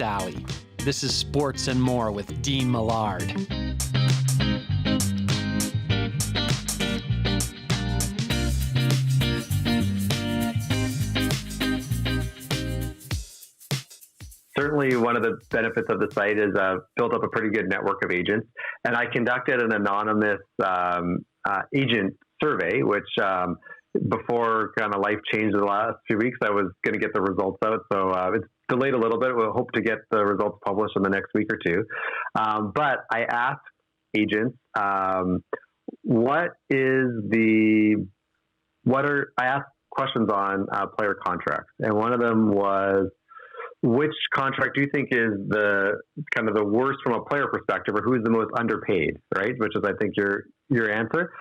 Alley. This is Sports and More with Dean Millard. Certainly, one of the benefits of the site is built up a pretty good network of agents. And I conducted an anonymous agent survey, which before kind of life changed in the last few weeks, I was going to get the results out. So it's delayed a little bit. We'll hope to get the results published in the next week or two. But I asked agents, I asked questions on player contracts. And one of them was, which contract do you think is the kind of the worst from a player perspective, or who is the most underpaid, right? Which is, I think, your answer.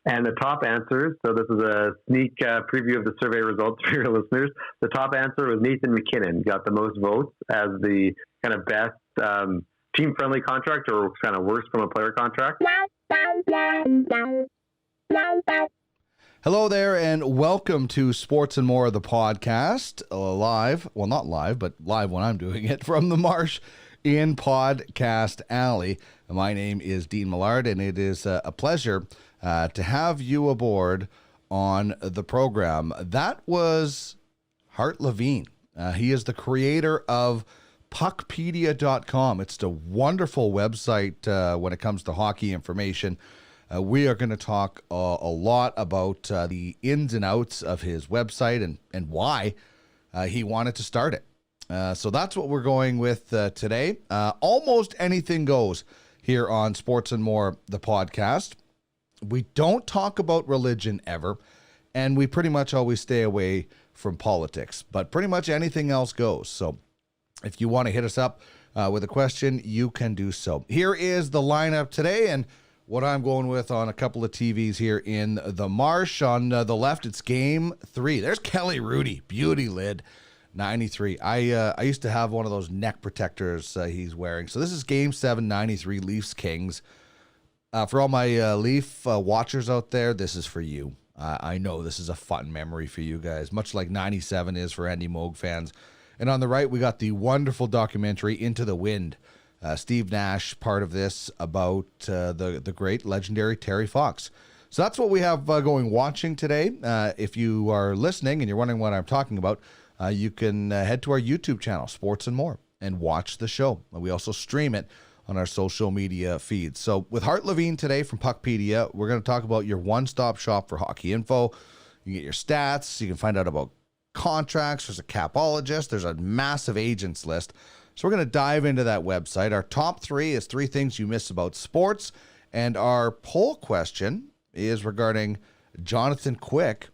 And the top answers, so this is a sneak preview of the survey results for your listeners. The top answer was Nathan McKinnon, got the most votes as the kind of best team-friendly contract, or kind of worst from a player contract. Hello there, and welcome to Sports and More, the podcast, live, well, not live, but live when I'm doing it, from the Marsh in Podcast Alley. My name is Dean Millard, and it is a pleasure to have you aboard on the program. That was Hart Levine. He is the creator of Puckpedia.com. It's a wonderful website when it comes to hockey information. We are going to talk a lot about the ins and outs of his website and why he wanted to start it. So that's what we're going with today. Almost anything goes here on Sports and More, the podcast. We don't talk about religion ever, and we pretty much always stay away from politics, but pretty much anything else goes. So if you want to hit us up with a question, you can do so. Here is the lineup today, and what I'm going with on a couple of TVs here in the Marsh. On the left, it's Game 3. There's Kelly Rudy, beauty lid, 93. I used to have one of those neck protectors he's wearing. So this is Game 7, 93, Leafs Kings. For all my Leaf watchers out there, this is for you. I know this is a fun memory for you guys, much like 97 is for Andy Moog fans. And on the right, we got the wonderful documentary Into the Wind. Steve Nash, part of this, about the great legendary Terry Fox. So that's what we have going watching today. If you are listening and you're wondering what I'm talking about, you can head to our YouTube channel, Sports and More, and watch the show. We also stream it on our social media feeds. So with Hart Levine today from Puckpedia, we're going to talk about your one-stop shop for hockey info. You can get your stats. You can find out about contracts. There's a capologist. There's a massive agents list. So we're going to dive into that website. Our top 3 is 3 things you miss about sports. And our poll question is regarding Jonathan Quick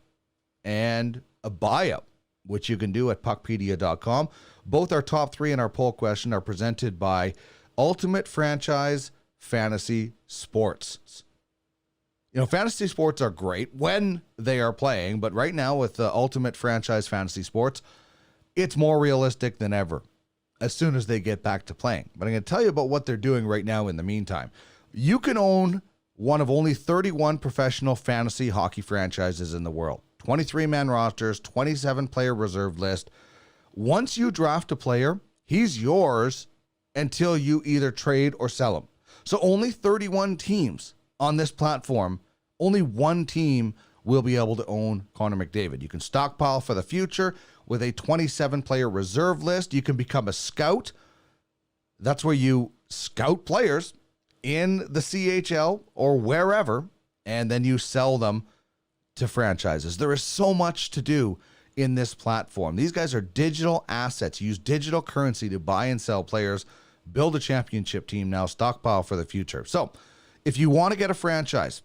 and a buyout, which you can do at puckpedia.com. Both our top 3 and our poll question are presented by Ultimate Franchise Fantasy Sports. You know, fantasy sports are great when they are playing, but right now with the Ultimate Franchise Fantasy Sports, it's more realistic than ever as soon as they get back to playing. But I'm going to tell you about what they're doing right now in the meantime. You can own one of only 31 professional fantasy hockey franchises in the world. 23-man rosters, 27-player reserve list. Once you draft a player, he's yours until you either trade or sell him. So only 31 teams on this platform, only one team will be able to own Connor McDavid. You can stockpile for the future with a 27-player reserve list. You can become a scout. That's where you scout players in the CHL or wherever, and then you sell them to franchises. There is so much to do in this platform. These guys are digital assets. Use digital currency to buy and sell players, build a championship team now, stockpile for the future. So if you want to get a franchise,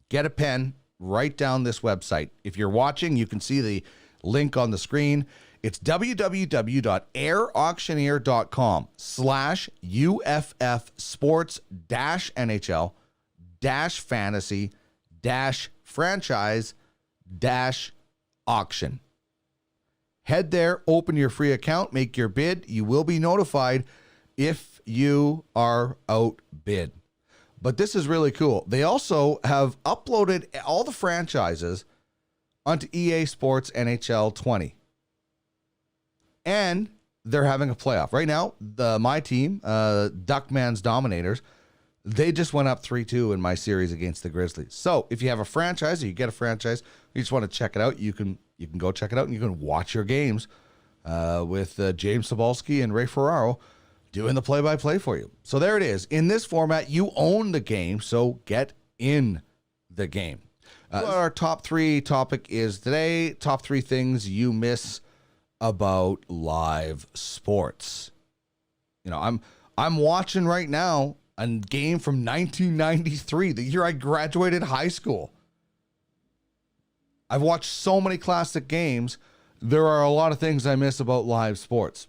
get a pen, write down this website. If you're watching, you can see the link on the screen. It's www.airauctioneer.com/UFF sports NHL fantasy franchise auction. Head there, open your free account, make your bid. You will be notified if you are outbid. But this is really cool. They also have uploaded all the franchises onto EA Sports NHL 20. And they're having a playoff. Right now, my team, Duckman's Dominators, they just went up 3-2 in my series against the Grizzlies. So if you have a franchise or you get a franchise, you just want to check it out, you can go check it out and you can watch your games with James Cebulski and Ray Ferraro doing the play-by-play for you. So there it is. In this format, you own the game, so get in the game. Our top 3 topic is today, top 3 things you miss about live sports. You know, I'm watching right now a game from 1993, the year I graduated high school. I've watched so many classic games. There are a lot of things I miss about live sports.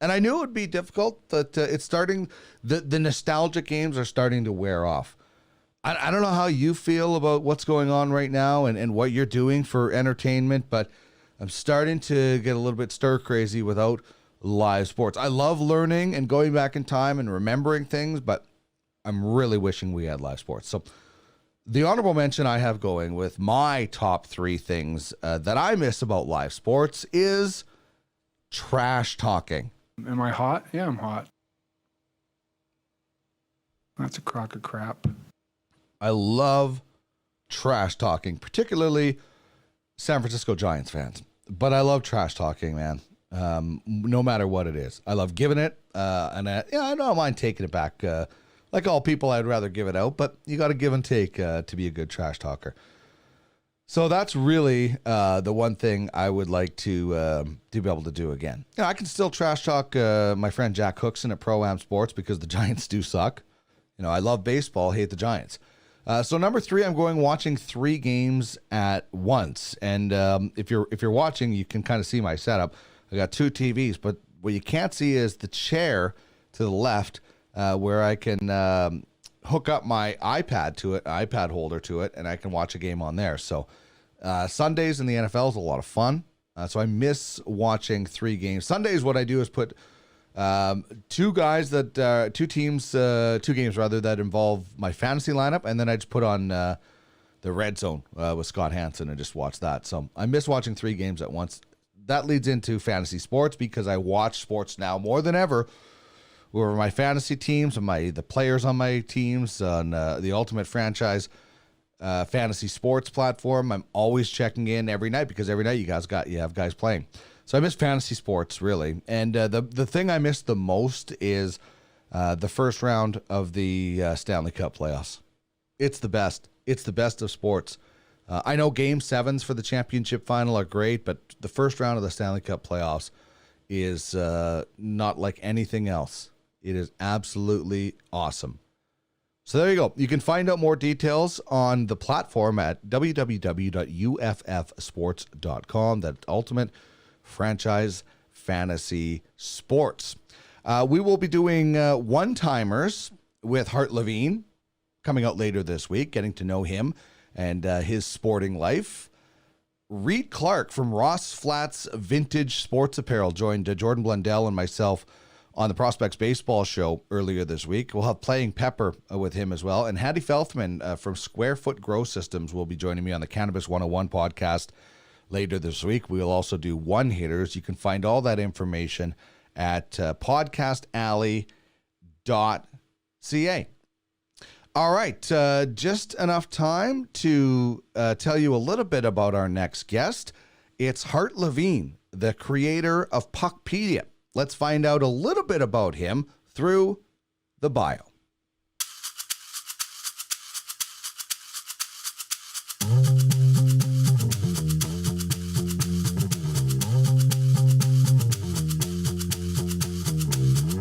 And I knew it would be difficult, but it's starting, the nostalgic games are starting to wear off. I don't know how you feel about what's going on right now and what you're doing for entertainment, but I'm starting to get a little bit stir crazy without live sports. I love learning and going back in time and remembering things, but I'm really wishing we had live sports. So the honorable mention I have going with my top 3 things that I miss about live sports is trash talking. Am I hot? Yeah, I'm hot. That's a crock of crap. I love trash talking, particularly San Francisco Giants fans. But I love trash talking, man. No matter what it is, I love giving it, and I don't mind taking it back. Like all people, I'd rather give it out, but you got to give and take to be a good trash talker. So that's really the one thing I would like to be able to do again. You know, I can still trash talk my friend Jack Cookson at Pro-Am Sports because the Giants do suck. You know, I love baseball, hate the Giants. So number 3, I'm going watching 3 games at once. And if you're watching, you can kind of see my setup. I got 2 TVs, but what you can't see is the chair to the left where I can hook up my iPad holder to it, and I can watch a game on there. So Sundays in the NFL is a lot of fun. So I miss watching 3 games. Sundays, what I do is put 2 games that involve my fantasy lineup, and then I just put on the Red Zone with Scott Hansen and just watch that. So I miss watching 3 games at once. That leads into fantasy sports because I watch sports now more than ever. Over my fantasy teams and the players on my teams on the Ultimate Franchise fantasy sports platform. I'm always checking in every night because every night you have guys playing. So I miss fantasy sports, really. And the thing I miss the most is the first round of the Stanley Cup playoffs. It's the best. It's the best of sports. I know Game 7s for the championship final are great, but the first round of the Stanley Cup playoffs is not like anything else. It is absolutely awesome. So there you go. You can find out more details on the platform at www.uffsports.com. That's Ultimate Franchise Fantasy Sports. We will be doing one-timers with Hart Levine coming out later this week, getting to know him and his sporting life. Reed Clark from Ross Flats Vintage Sports Apparel joined Jordan Blundell and myself on the Prospects Baseball Show earlier this week. We'll have Playing Pepper with him as well. And Hattie Felthman from Square Foot Grow Systems will be joining me on the Cannabis 101 podcast later this week. We'll also do one-hitters. You can find all that information at podcastalley.ca. All right, just enough time to tell you a little bit about our next guest. It's Hart Levine, the creator of Puckpedia. Let's find out a little bit about him through the bio.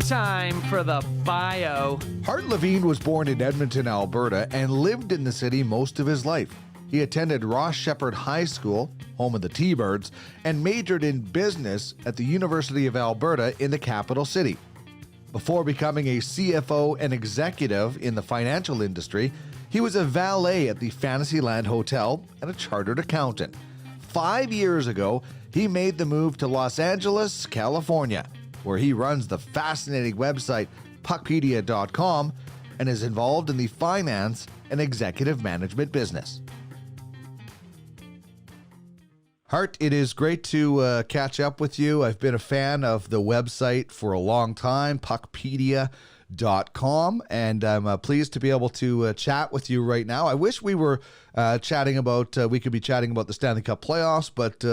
Time for the bio. Hart Levine was born in Edmonton, Alberta, and lived in the city most of his life. He attended Ross Shepherd High School, home of the T-Birds, and majored in business at the University of Alberta in the capital city. Before becoming a CFO and executive in the financial industry, he was a valet at the Fantasyland Hotel and a chartered accountant. 5 years ago, he made the move to Los Angeles, California, where he runs the fascinating website Puckpedia.com and is involved in the finance and executive management business. Hart, it is great to catch up with you. I've been a fan of the website for a long time, puckpedia.com, and I'm pleased to be able to chat with you right now. I wish we were we could be chatting about the Stanley Cup playoffs, but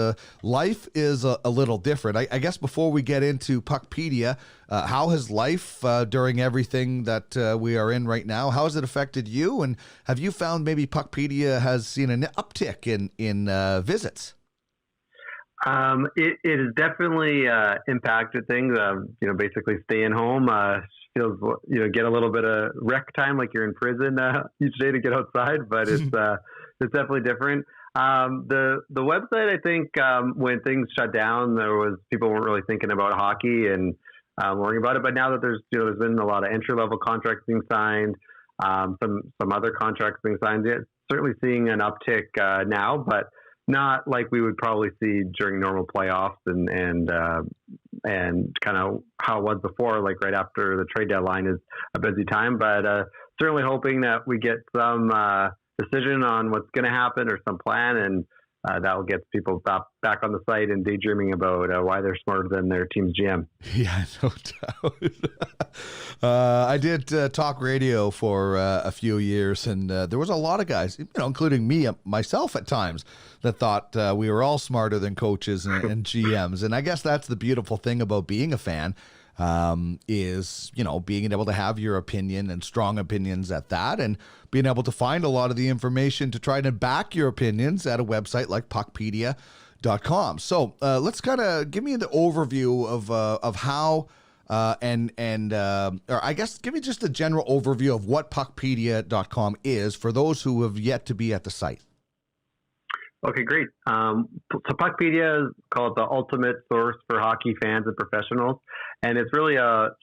life is a little different. I guess before we get into Puckpedia, how has life during everything that we are in right now, how has it affected you? And have you found maybe Puckpedia has seen an uptick in visits? It has definitely impacted things. Basically staying home feels, get a little bit of rec time, like you're in prison each day to get outside, but it's definitely different. The website, I think, when things shut down, people weren't really thinking about hockey and worrying about it. But now that there's been a lot of entry level contracts being signed, some other contracts being signed, certainly seeing an uptick now, but not like we would probably see during normal playoffs and kind of how it was before, like right after the trade deadline is a busy time, but certainly hoping that we get some decision on what's going to happen or some plan, and that will get people back on the site and daydreaming about why they're smarter than their team's GM. Yeah, no doubt. I did talk radio for a few years, and there was a lot of guys, including me, myself at times, that thought we were all smarter than coaches and GMs. And I guess that's the beautiful thing about being a fan, is, being able to have your opinion and strong opinions at that, and being able to find a lot of the information to try to back your opinions at a website like puckpedia.com. So let's kind of give me the overview of how, or I guess give me just a general overview of what puckpedia.com is for those who have yet to be at the site. Okay, great. So Puckpedia is called the ultimate source for hockey fans and professionals, and it's really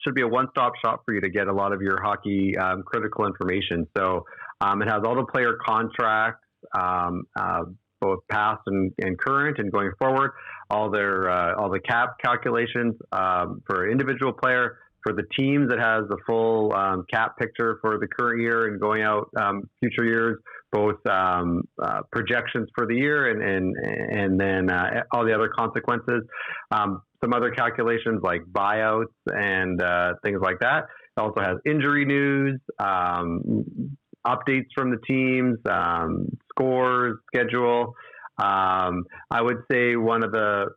should be a one-stop shop for you to get a lot of your hockey critical information. So it has all the player contracts, both past and current, and going forward, all the cap calculations for individual player. For the teams, it has the full cap picture for the current year and going out future years, both projections for the year and then all the other consequences. Some other calculations like buyouts and things like that. It also has injury news, updates from the teams, scores, schedule. I would say one of the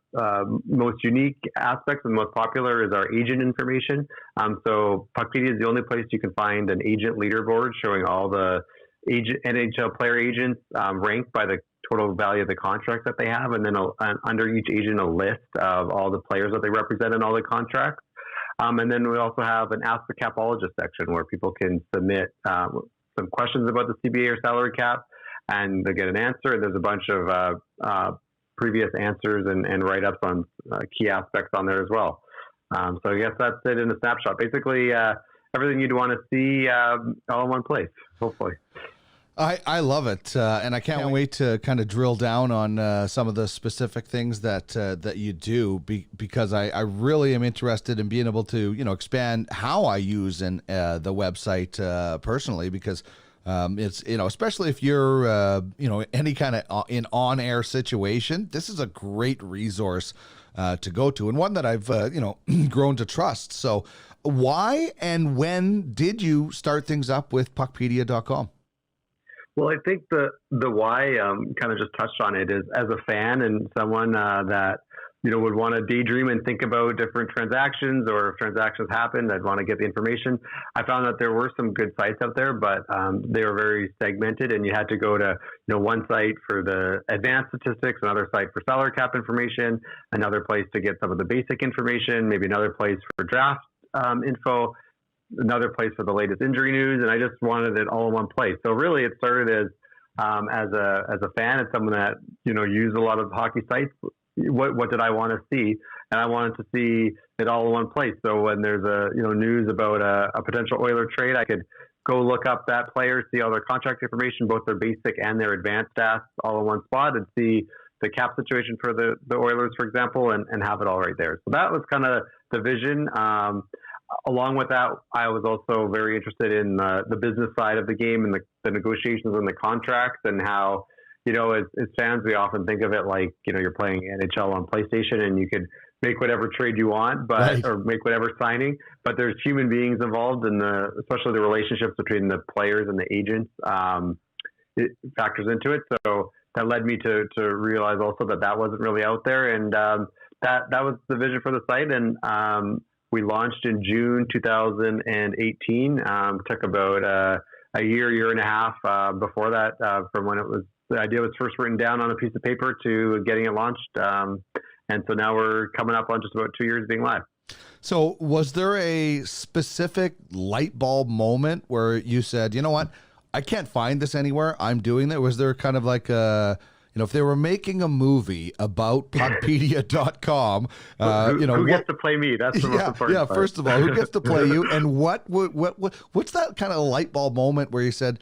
most unique aspects and most popular is our agent information. So Puckpedia is the only place you can find an agent leaderboard showing all the NHL player agents ranked by the total value of the contract that they have, and then under each agent a list of all the players that they represent in all the contracts. And then we also have an Ask the Capologist section where people can submit some questions about the CBA or salary cap, and they get an answer. And there's a bunch of previous answers and write-ups on key aspects on there as well. So I guess that's it in a snapshot. Basically, everything you'd want to see all in one place, hopefully. I love it, and I can't wait to kind of drill down on some of the specific things that you do, because I really am interested in being able to expand how I use the website personally, because it's especially if you're any kind of in on-air situation, this is a great resource to go to, and one that I've grown to trust. So why and when did you start things up with puckpedia.com? Well, I think the why kind of just touched on it, is as a fan and someone that would want to daydream and think about different transactions, or if transactions happened, I'd want to get the information. I found that there were some good sites out there, but they were very segmented, and you had to go to one site for the advanced statistics, another site for salary cap information, another place to get some of the basic information, maybe another place for draft info, another place for the latest injury news, and I just wanted it all in one place. So really, it started as a fan and someone that used a lot of hockey sites. What did I want to see? And I wanted to see it all in one place. So when there's news about a potential Oiler trade, I could go look up that player, see all their contract information, both their basic and their advanced stats, all in one spot, and see the cap situation for the Oilers, for example, and have it all right there. So that was kind of the vision. Along with that, I was also very interested in the business side of the game and the negotiations and the contracts, and how as fans, we often think of it like, you're playing NHL on PlayStation and you could make whatever trade you want, or make whatever signing, but there's human beings involved in especially the relationships between the players and the agents. It factors into it. So that led me to realize also that wasn't really out there. And, that was the vision for the site. And, we launched in June 2018. Took about a year and a half before that, from when the idea was first written down on a piece of paper to getting it launched. And so now we're coming up on just about 2 years being live. So was there a specific light bulb moment where you said, you know what, I can't find this anywhere, I'm doing that? Was there kind of like if they were making a movie about Puckpedia.com, who gets to play me? That's the most important part. First of all, who gets to play you? And what's that kind of light bulb moment where you said,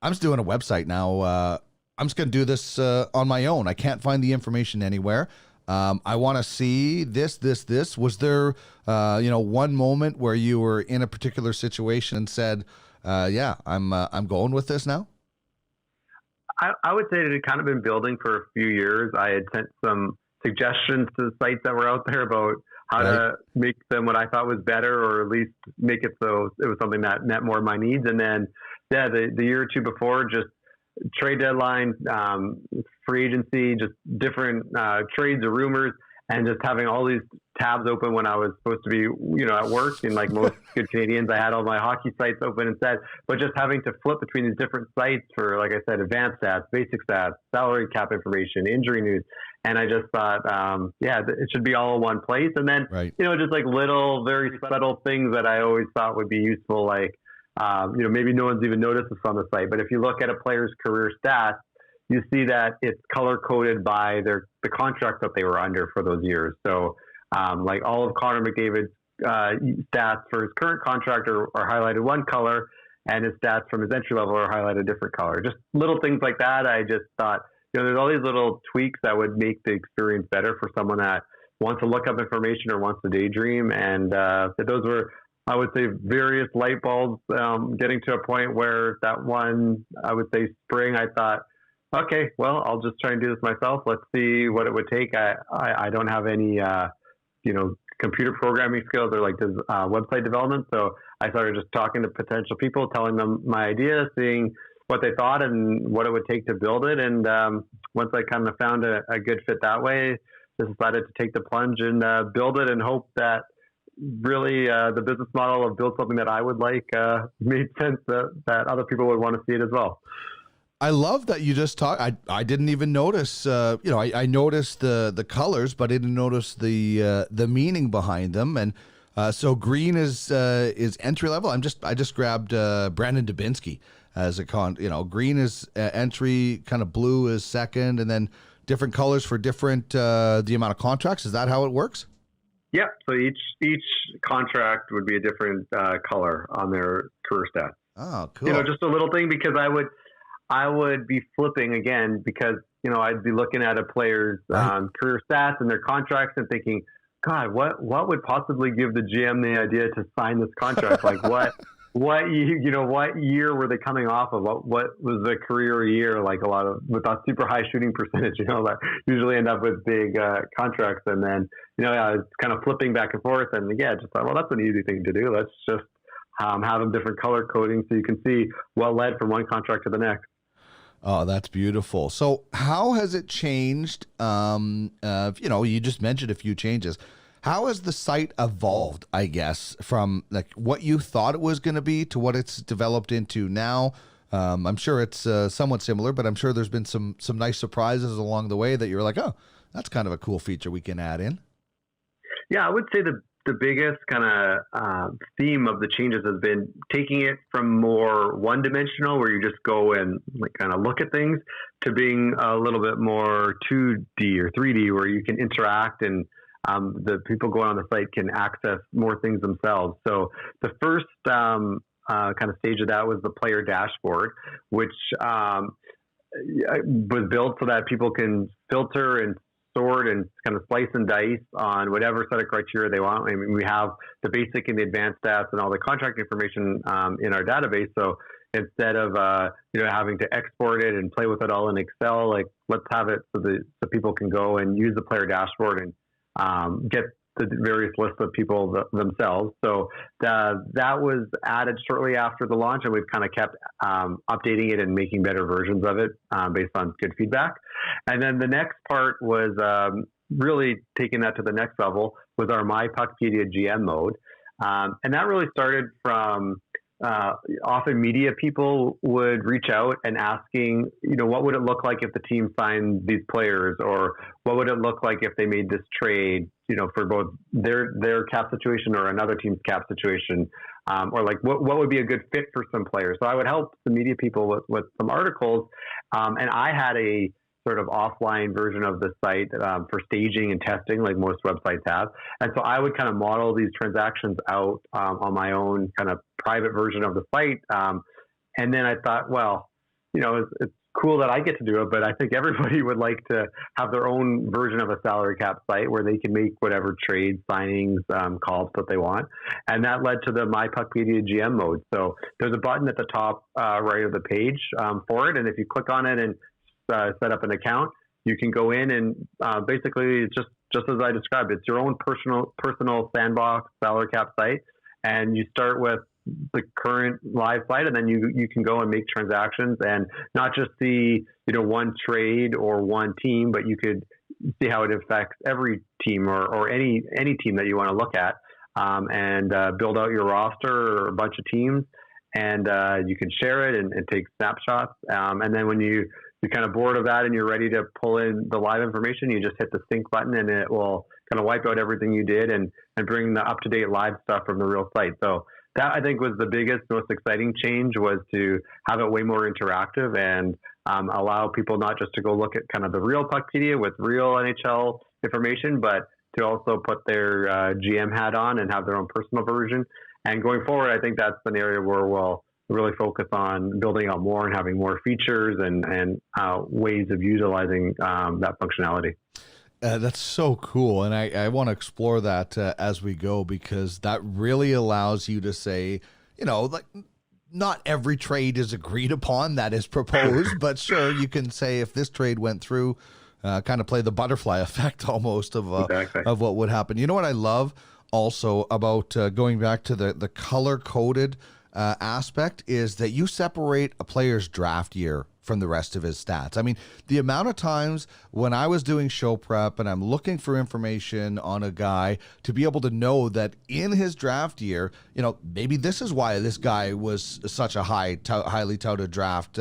I'm just doing a website now. I'm just going to do this on my own. I can't find the information anywhere. I want to see this. Was there, one moment where you were in a particular situation and said, I'm going with this now? I would say it had kind of been building for a few years. I had sent some suggestions to the sites that were out there about how to make them what I thought was better, or at least make it so it was something that met more of my needs. And then, the year or two before, just trade deadline, free agency, just different trades or rumors, and just having all these tabs open when I was supposed to be, at work. And like most good Canadians, I had all my hockey sites open instead, but just having to flip between these different sites for, like I said, advanced stats, basic stats, salary cap information, injury news. And I just thought, it should be all in one place. And then, just like little, very subtle things that I always thought would be useful, like, maybe no one's even noticed this on the site, but if you look at a player's career stats, you see that it's color coded by the contract that they were under for those years. So, like all of Connor McDavid's stats for his current contract are highlighted one color, and his stats from his entry level are highlighted a different color. Just little things like that. I just thought, there's all these little tweaks that would make the experience better for someone that wants to look up information or wants to daydream. And those were, I would say, various light bulbs, getting to a point where that one, I would say spring, I thought, okay, well, I'll just try and do this myself. Let's see what it would take. I don't have any, computer programming skills or like website development. So I started just talking to potential people, telling them my idea, seeing what they thought and what it would take to build it. And once I kind of found a good fit that way, just decided to take the plunge and build it, and hope that really the business model of build something that I would like made sense, that other people would want to see it as well. I love that you just talked. I didn't even notice. I noticed the colors, but I didn't notice the meaning behind them. And so green is entry level. I just grabbed Brandon Dubinsky as a green is entry, kind of blue is second, and then different colors for different the amount of contracts. Is that how it works? Yeah. So each contract would be a different color on their career stats. Oh, cool. Just a little thing, because I would be flipping again, because, I'd be looking at a player's career stats and their contracts and thinking, God, what would possibly give the GM the idea to sign this contract? Like what year were they coming off of? What was the career year? Like with a super high shooting percentage, that usually end up with big contracts. And then, I was kind of flipping back and forth, and just thought, well, that's an easy thing to do. Let's just have them different color coding so you can see what led from one contract to the next. Oh, that's beautiful. So how has it changed? You just mentioned a few changes. How has the site evolved, I guess, from like what you thought it was going to be to what it's developed into now? I'm sure it's somewhat similar, but I'm sure there's been some nice surprises along the way that you're like, oh, that's kind of a cool feature we can add in. Yeah, I would say the biggest kind of theme of the changes has been taking it from more one-dimensional, where you just go and like kind of look at things, to being a little bit more 2D or 3D, where you can interact and the people going on the site can access more things themselves. So the first kind of stage of that was the player dashboard, which was built so that people can filter and sort and kind of slice and dice on whatever set of criteria they want. I mean, we have the basic and the advanced stats and all the contract information in our database. So instead of having to export it and play with it all in Excel. Like, let's have it so people can go and use the player dashboard and get the various lists of people themselves. So that was added shortly after the launch, and we've kind of kept updating it and making better versions of it based on good feedback. And then the next part was really taking that to the next level was our My Puckpedia GM mode. And that really started from often media people would reach out and asking, what would it look like if the team signed these players, or what would it look like if they made this trade, for both their cap situation or another team's cap situation, or like what would be a good fit for some players. So I would help the media people with some articles, and I had a sort of offline version of the site for staging and testing, like most websites have. And so I would kind of model these transactions out on my own kind of private version of the site. And then I thought, well, it's cool that I get to do it, but I think everybody would like to have their own version of a salary cap site where they can make whatever trades, signings, calls that they want. And that led to the My Puckpedia GM mode. So there's a button at the top right of the page for it. And if you click on it and set up an account, you can go in and basically just as I described, it's your own personal sandbox salary cap site, and you start with the current live site, and then you can go and make transactions and not just see one trade or one team, but you could see how it affects every team or any team that you want to look at, and build out your roster or a bunch of teams, and you can share it and take snapshots, and then when you're kind of bored of that and you're ready to pull in the live information, you just hit the sync button and it will kind of wipe out everything you did and bring the up-to-date live stuff from the real site. So that, I think, was the biggest, most exciting change, was to have it way more interactive and allow people not just to go look at kind of the real Puckpedia with real NHL information, but to also put their GM hat on and have their own personal version. And going forward, I think that's an area where we'll really focus on building out more and having more features and ways of utilizing that functionality. That's so cool. And I want to explore that as we go, because that really allows you to say, like, not every trade is agreed upon that is proposed, but sure, you can say if this trade went through, kind of play the butterfly effect almost of Exactly. of what would happen. You know what I love also about going back to the color-coded aspect is that you separate a player's draft year from the rest of his stats. I mean, the amount of times when I was doing show prep and I'm looking for information on a guy, to be able to know that in his draft year, maybe this is why this guy was such a highly touted draft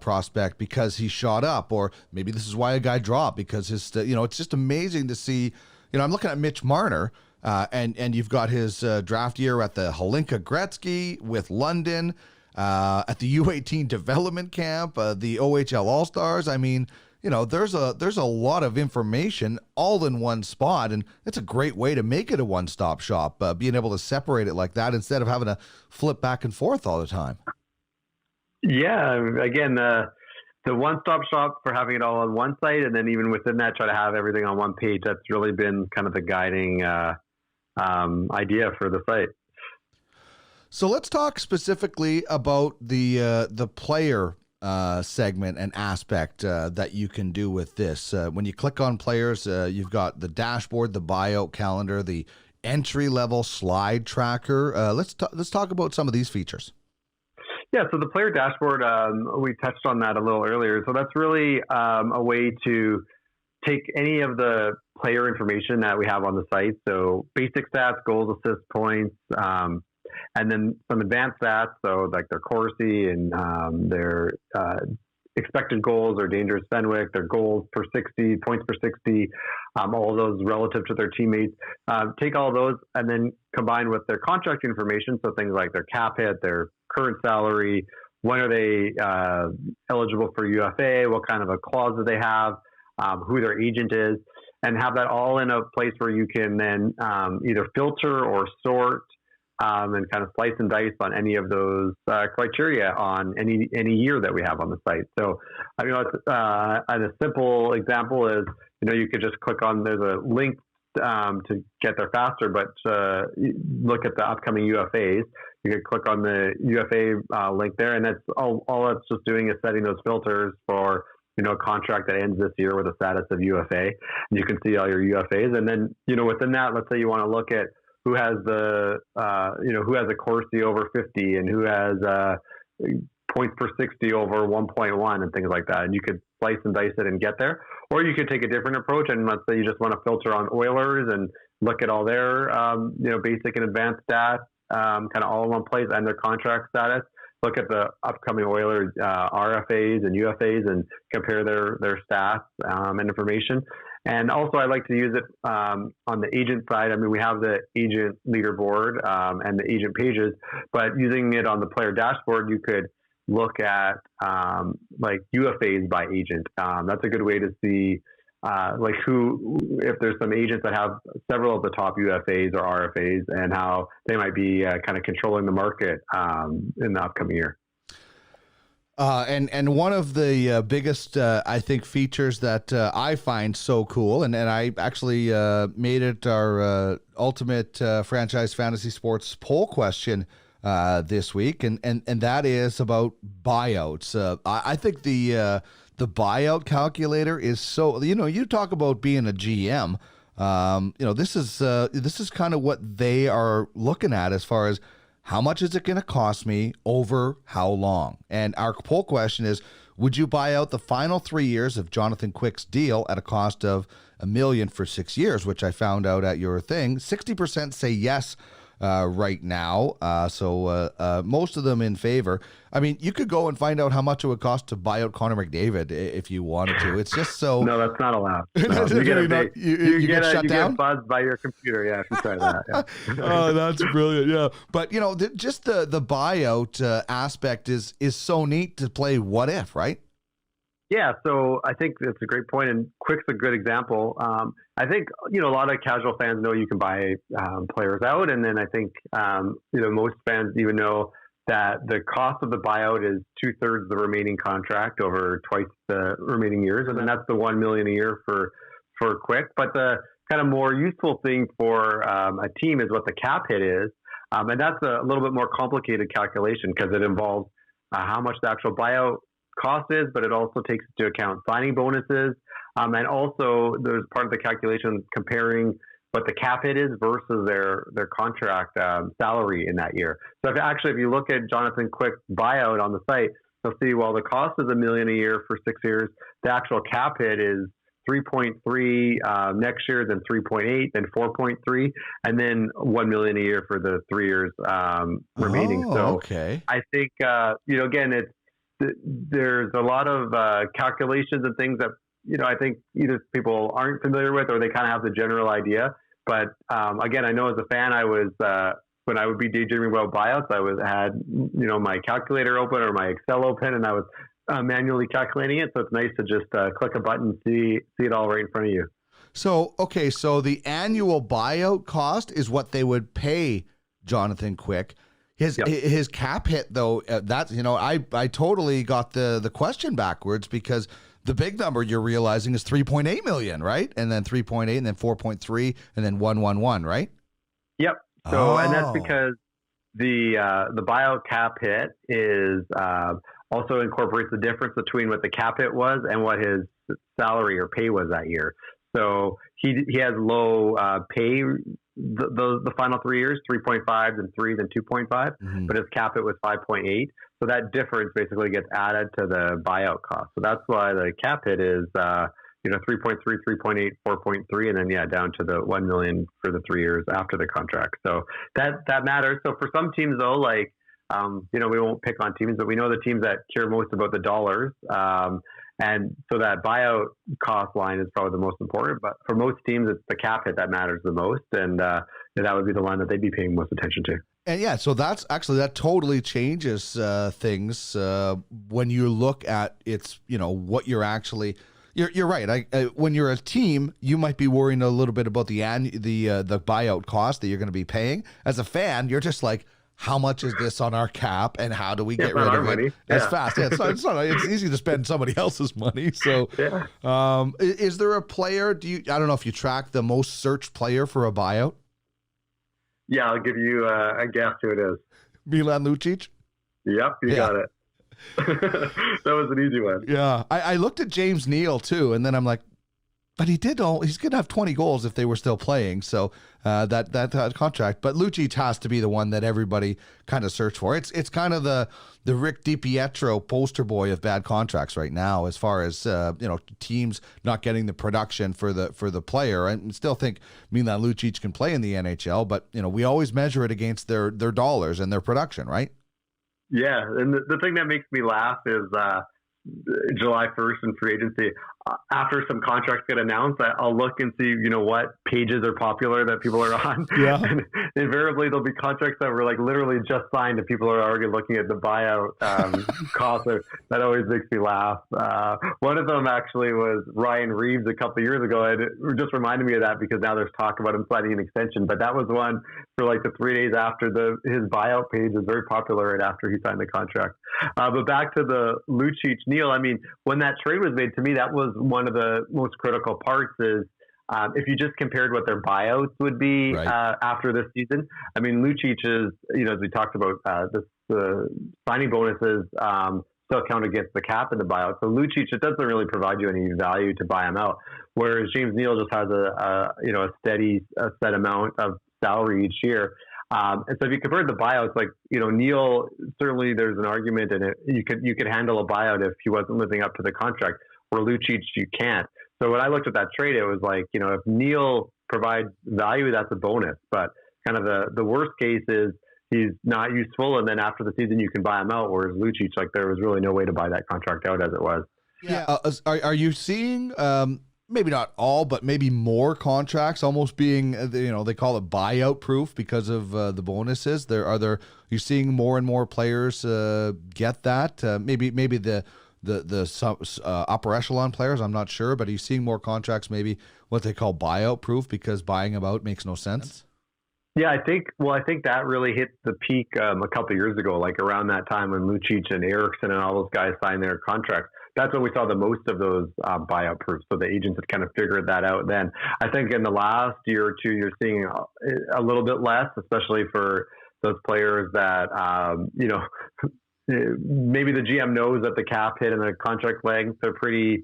prospect, because he shot up, or maybe this is why a guy dropped because his, it's just amazing to see. I'm looking at Mitch Marner. And you've got his draft year at the Holinka Gretzky with London, at the U18 development camp, the OHL All-Stars. I mean, there's a lot of information all in one spot, and it's a great way to make it a one-stop shop, being able to separate it like that instead of having to flip back and forth all the time. Yeah, again, the one-stop shop for having it all on one site, and then even within that, try to have everything on one page. That's really been kind of the guiding idea for the site. So let's talk specifically about the player segment and aspect that you can do with this. When you click on players, you've got the dashboard, the buyout calendar, the entry-level slide tracker. Let's talk about some of these features. Yeah, so the player dashboard, we touched on that a little earlier. So that's really a way to take any of the player information that we have on the site. So basic stats, goals, assists, points, and then some advanced stats. So like their Corsi and their expected goals or dangerous Fenwick, their goals per 60, points per 60, all of those relative to their teammates. Take all those and then combine with their contract information. So things like their cap hit, their current salary, when are they eligible for UFA, what kind of a clause do they have, who their agent is, and have that all in a place where you can then either filter or sort and kind of slice and dice on any of those criteria on any year that we have on the site. So, and a simple example is, you could just click on, there's a link to get there faster, but look at the upcoming UFAs. You can click on the UFA link there, and that's all it's just doing is setting those filters for a contract that ends this year with a status of UFA. And you can see all your UFAs, and then within that, let's say you want to look at who has who has a Corsi over 50 and who has points per 60 over 1.1 and things like that. And you could slice and dice it and get there. Or you could take a different approach, and let's say you just want to filter on Oilers and look at all their basic and advanced stats, kind of all in one place, and their contract status. Look at the upcoming Oilers RFAs and UFAs and compare their stats and information. And also, I like to use it on the agent side. I mean, we have the agent leaderboard and the agent pages, but using it on the player dashboard, you could look at like UFAs by agent. That's a good way to see if there's some agents that have several of the top UFAs or RFAs and how they might be kind of controlling the market in the upcoming year. And one of the biggest, I think, features that I find so cool, and I actually made it our ultimate franchise fantasy sports poll question this week, and that is about buyouts. I think the buyout calculator is so, you talk about being a GM, this is kind of what they are looking at as far as how much is it going to cost me over how long? And our poll question is, would you buy out the final 3 years of Jonathan Quick's deal at a cost of $1 million for 6 years, which I found out at your thing? 60% say yes right now. So most of them in favor. I mean, you could go and find out how much it would cost to buy out Connor McDavid if you wanted to. It's just so... No, that's not allowed. No. You get buzzed by your computer. Yeah, if you try that. Yeah. Oh, that's brilliant. Yeah. But, just the buyout aspect is so neat to play what if, right? Yeah, so I think that's a great point, and Quick's a good example. I think a lot of casual fans know you can buy players out, and then I think most fans even know that the cost of the buyout is 2/3 the remaining contract over twice the remaining years, and then that's the $1 million a year for Quick. But the kind of more useful thing for a team is what the cap hit is, and that's a little bit more complicated calculation because it involves how much the actual buyout cost is, but it also takes into account signing bonuses, and also there's part of the calculation comparing what the cap hit is versus their contract salary in that year. So if you look at Jonathan Quick's buyout on the site, you'll see the cost is $1 million a year for 6 years. The actual cap hit is 3.3 next year, then 3.8, then 4.3, and then $1 million a year for the 3 years remaining. Oh, so okay. I think again there's a lot of calculations and things that I think either people aren't familiar with or they kind of have the general idea. But again, I know as a fan, I was when I would be daydreaming about buyouts, had my calculator open or my Excel open, and I was manually calculating it. So it's nice to just click a button, see it all right in front of you. So so the annual buyout cost is what they would pay Jonathan Quick. His cap hit though, that's I totally got the question backwards because the big number you're realizing is 3.8 million, right? And then 3.8 and then 4.3 and then 111, right? Yep. So and that's because the buyout cap hit is also incorporates the difference between what the cap hit was and what his salary or pay was that year. So he has low pay the final 3 years, 3.5, then 3, then 2.5, but his cap hit was 5.8. So that difference basically gets added to the buyout cost. So that's why the cap hit is 3.3, 3.8, 4.3, and then down to the 1 million for the 3 years after the contract. So that matters. So for some teams though, like we won't pick on teams, but we know the teams that care most about the dollars. And so that buyout cost line is probably the most important. But for most teams, it's the cap hit that matters the most. And that would be the line that they'd be paying most attention to. And so that totally changes things when you look at what you're actually. You're right. When you're a team, you might be worrying a little bit about the buyout cost that you're going to be paying. As a fan, you're just like, how much is this on our cap and how do we get It's rid not our of it money. as Yeah. fast? Yeah, it's easy to spend somebody else's money. So, Yeah. is there a player? I don't know if you track the most searched player for a buyout? Yeah, I'll give you a guess who it is. Milan Lucic? Yep, you got it. That was an easy one. Yeah. I looked at James Neal too, and then I'm like, but he's going to have 20 goals if they were still playing. So that contract. But Lucic has to be the one that everybody kind of searched for. It's kind of the Rick DiPietro poster boy of bad contracts right now, as far as teams not getting the production for the player. I still think Milan Lucic can play in the NHL, but we always measure it against their dollars and their production, right? Yeah, and the thing that makes me laugh is July 1st in free agency. After some contracts get announced, I'll look and see, what pages are popular that people are on. Yeah. And invariably, there'll be contracts that were like literally just signed and people are already looking at the buyout cost. That always makes me laugh. One of them actually was Ryan Reeves a couple of years ago. And it just reminded me of that because now there's talk about him signing an extension. But that was one for like the 3 days after his buyout page was very popular and after he signed the contract. But back to the Lucic Neal, I mean, when that trade was made, to me, that was one of the most critical parts is if you just compared what their buyouts would be after this season. I mean, Lucic is, as we talked about, the signing bonuses still count against the cap in the buyout. So Lucic, it doesn't really provide you any value to buy him out. Whereas James Neal just has a steady set amount of salary each year. And so if you compare the buyouts, like, Neal, certainly there's an argument and you could handle a buyout if he wasn't living up to the contract, where Lucic, you can't. So when I looked at that trade, it was like, if Neal provides value, that's a bonus. But kind of the worst case is he's not useful. And then after the season, you can buy him out. Whereas Lucic, like, there was really no way to buy that contract out as it was. Yeah. Are you seeing, maybe not all, but maybe more contracts almost being, they call it buyout proof because of the bonuses? You seeing more and more players get that? Maybe the upper echelon players, I'm not sure, but are you seeing more contracts maybe what they call buyout proof because buying them out makes no sense? Yeah, I think that really hit the peak a couple of years ago, like around that time when Lucic and Eriksson and all those guys signed their contracts. That's when we saw the most of those buyout proofs. So the agents had kind of figured that out then. I think in the last year or two, you're seeing a little bit less, especially for those players that, maybe the GM knows that the cap hit and the contract lengths are pretty,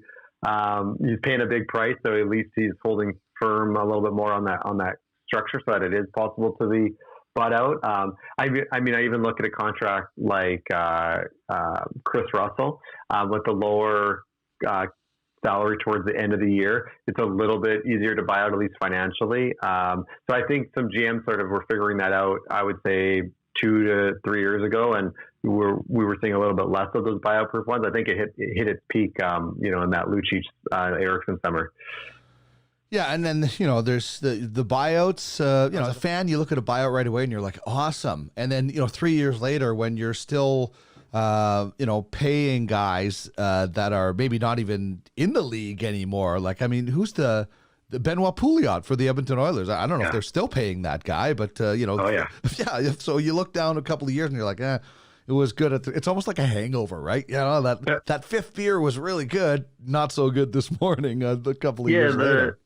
he's paying a big price. So at least he's holding firm a little bit more on that structure so that it is possible to be bought out. I mean, I even look at a contract like Chris Russell with the lower salary towards the end of the year. It's a little bit easier to buy out, at least financially. So I think some GMs sort of were figuring that out, I would say 2 to 3 years ago, and we were seeing a little bit less of those buyout proof ones. I think it hit its peak, in that Lucic Eriksson summer. Yeah, and then there's the buyouts. As a fan, you look at a buyout right away and you're like, awesome. And then 3 years later, when you're still paying guys that are maybe not even in the league anymore. Like, I mean, who's the Benoit Pouliot for the Edmonton Oilers? I don't know if they're still paying that guy, but Oh yeah. Yeah. So you look down a couple of years and you're like, it was good. It's almost like a hangover, right? That fifth beer was really good. Not so good this morning. A couple of years later.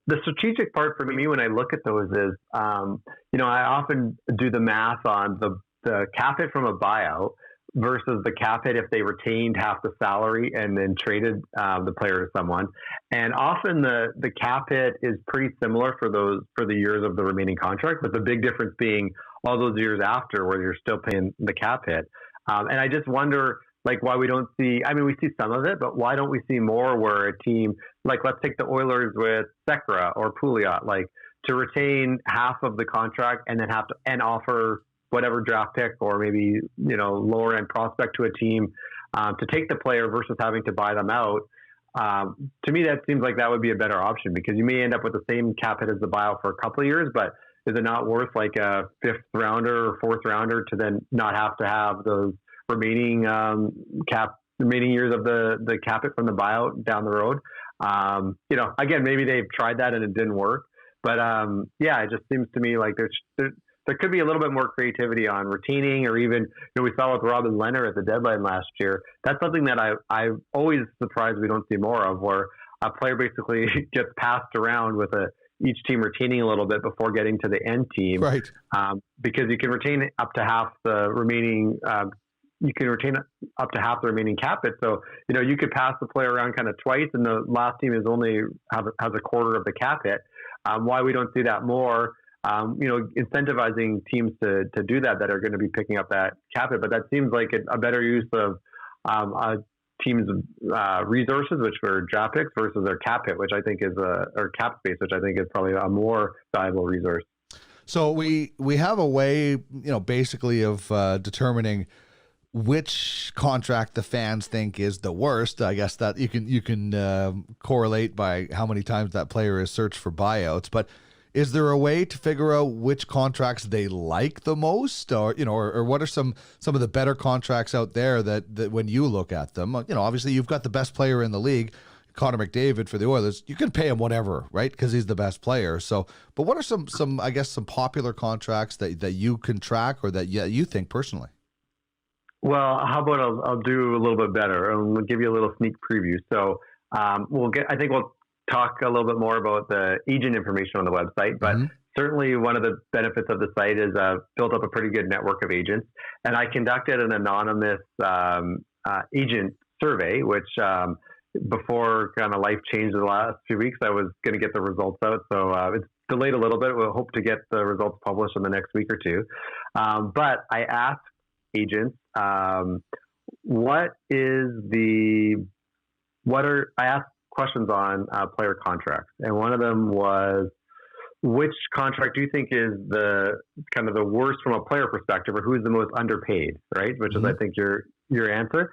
The strategic part for me when I look at those is, I often do the math on the cap hit from a buyout versus the cap hit if they retained half the salary and then traded the player to someone. And often the cap hit is pretty similar for the years of the remaining contract, but the big difference being all those years after where you're still paying the cap hit. And I just wonder, like, why we don't see, I mean, we see some of it, but why don't we see more where a team, like, let's take the Oilers with Sekera or Pouliot, like, to retain half of the contract and then and offer whatever draft pick or maybe, lower end prospect to a team to take the player versus having to buy them out. To me, that seems like that would be a better option because you may end up with the same cap hit as the buyout for a couple of years, but is it not worth like a 5th rounder or 4th rounder to then not have to have those remaining years of the cap it from the buyout down the road? Again, maybe they've tried that and it didn't work, but it just seems to me like there's there could be a little bit more creativity on retaining, or even, we saw with Robin Leonard at the deadline last year. That's something that I'm always surprised we don't see more of, where a player basically gets passed around with each team retaining a little bit before getting to the end team. Right. Because you can retain up to half the remaining cap hit. So, you could pass the player around kind of twice, and the last team has a quarter of the cap hit. Why we don't see that more, incentivizing teams to do that are going to be picking up that cap hit. But that seems like a better use of a team's resources, which were draft picks, versus their cap hit, which I think is or cap space, which I think is probably a more valuable resource. So we have a way, basically of determining which contract the fans think is the worst. I guess that you can correlate by how many times that player has searched for buyouts. But is there a way to figure out which contracts they like the most, or what are some of the better contracts out there that when you look at them, obviously you've got the best player in the league, Connor McDavid for the Oilers, you can pay him whatever, right? Because he's the best player. So, but what are some popular contracts that you can track, or that you think personally? Well, how about I'll do a little bit better, and we'll give you a little sneak preview. So I think we'll talk a little bit more about the agent information on the website, but certainly one of the benefits of the site is built up a pretty good network of agents. And I conducted an anonymous agent survey, which before kind of life changed in the last few weeks, I was going to get the results out. So it's delayed a little bit. We'll hope to get the results published in the next week or two. But I asked agents, I asked questions on player contracts. And one of them was, which contract do you think is the kind of the worst from a player perspective, or who's the most underpaid, right? Which is, I think, your answer.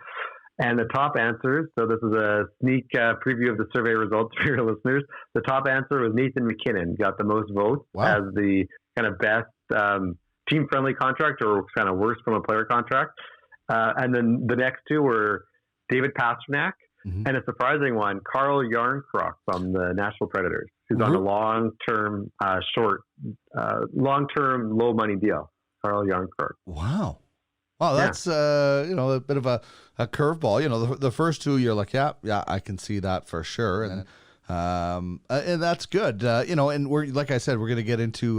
And the top answers, so this is a sneak preview of the survey results for your listeners. The top answer was Nathan McKinnon, got the most votes as the kind of best team-friendly contract, or kind of worst from a player contract. And then the next two were David Pastrnak, and a surprising one, Carl Yarncroc from the Nashville Predators, who's on a long-term, low-money deal. Carl Yarncroc. Wow. Wow, that's a bit of a curveball. The first two, you're like, yeah, I can see that for sure, and that's good. And we're, like I said, we're going to get into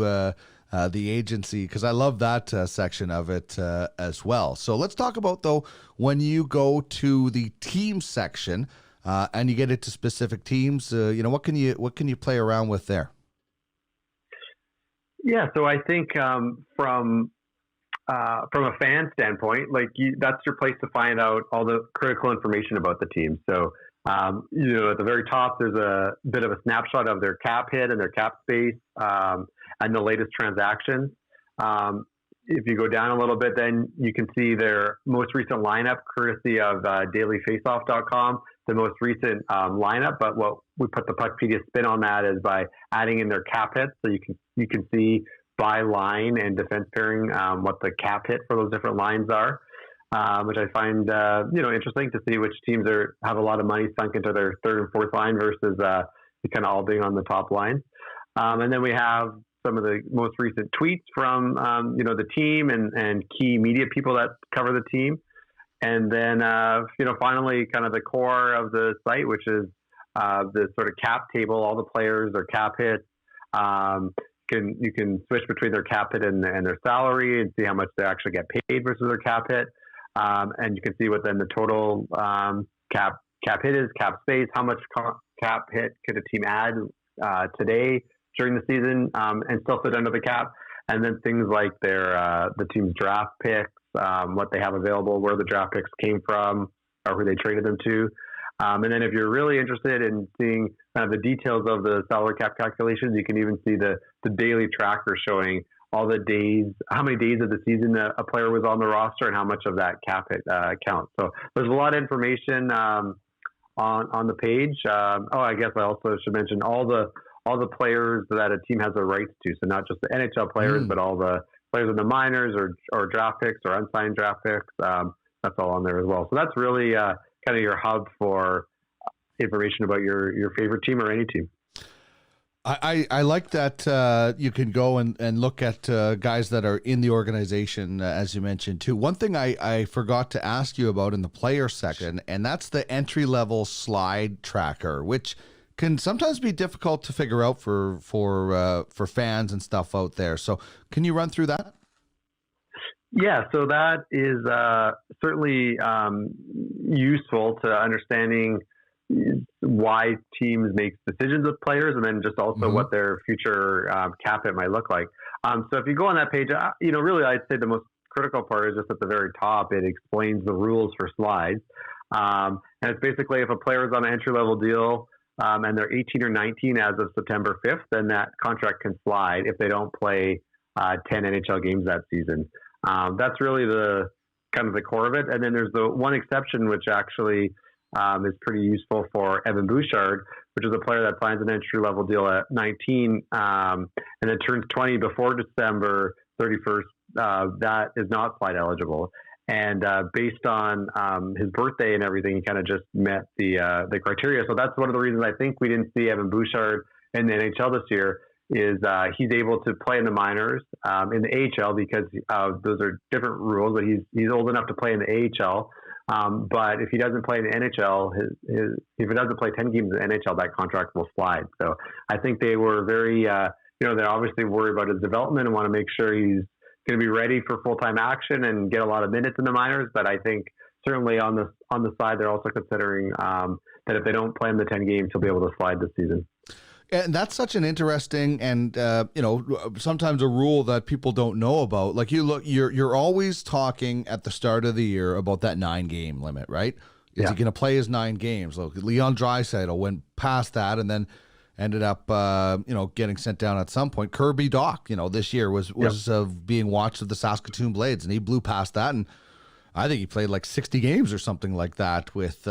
the agency, because I love that section of it as well. So let's talk about, though, when you go to the team section and you get into specific teams. What can you play around with there? Yeah, so I think from a fan standpoint, that's your place to find out all the critical information about the team. So, at the very top, there's a bit of a snapshot of their cap hit and their cap space, and the latest transactions. If you go down a little bit, then you can see their most recent lineup, courtesy of dailyfaceoff.com, the most recent lineup. But what we put the Puckpedia spin on that is by adding in their cap hits, so you can see by line and defense pairing what the cap hit for those different lines are, which I find interesting to see which teams have a lot of money sunk into their third and fourth line versus kind of all being on the top line. And then we have some of the most recent tweets from the team and key media people that cover the team. And then finally kind of the core of the site, which is the sort of cap table, all the players, their cap hits. You can switch between their cap hit and their salary, and see how much they actually get paid versus their cap hit. And you can see what then the total cap hit is, cap space, how much cap hit could a team add today during the season and still fit under the cap. And then things like the team's draft picks, what they have available, where the draft picks came from, or who they traded them to. And then if you're really interested in seeing the details of the salary cap calculations, you can even see the daily tracker showing all the days, how many days of the season that a player was on the roster, and how much of that cap hit counts. So there's a lot of information on the page. I guess I also should mention all the players that a team has the rights to. So not just the NHL players, but all the players in the minors or draft picks or unsigned draft picks. That's all on there as well. So that's really kind of your hub for information about your favorite team or any team. I like that you can go and look at guys that are in the organization, as you mentioned, too. One thing I forgot to ask you about in the player section, and that's the entry-level slide tracker, which can sometimes be difficult to figure out for fans and stuff out there. So can you run through that? Yeah, so that is certainly useful to understanding why teams make decisions with players, and then just also what their future cap hit might look like. So if you go on that page, really I'd say the most critical part is just at the very top. It explains the rules for slides. And it's basically if a player is on an entry-level deal and they're 18 or 19 as of September 5th, then that contract can slide if they don't play 10 NHL games that season. That's really the kind of the core of it. And then there's the one exception, which actually is pretty useful for Evan Bouchard, which is a player that signs an entry-level deal at 19 and then turns 20 before December 31st. That is not slide eligible. And based on his birthday and everything, he kind of just met the criteria. So that's one of the reasons I think we didn't see Evan Bouchard in the NHL this year is he's able to play in the minors in the AHL because those are different rules. But he's old enough to play in the AHL. But if he doesn't play in the NHL, if he doesn't play 10 games in the NHL, that contract will slide. So I think they were very, they're obviously worried about his development and want to make sure he's going to be ready for full-time action and get a lot of minutes in the minors. But I think certainly on the side, they're also considering that if they don't play in the 10 games, he'll be able to slide this season. And that's such an interesting and sometimes a rule that people don't know about. Like you're always talking at the start of the year about that 9-game limit, right? Is he going to play his 9 games? Look, Leon Draisaitl went past that and then ended up getting sent down at some point. Kirby Dach, this year was being watched of the Saskatoon Blades, and he blew past that, and I think he played like 60 games or something like that with.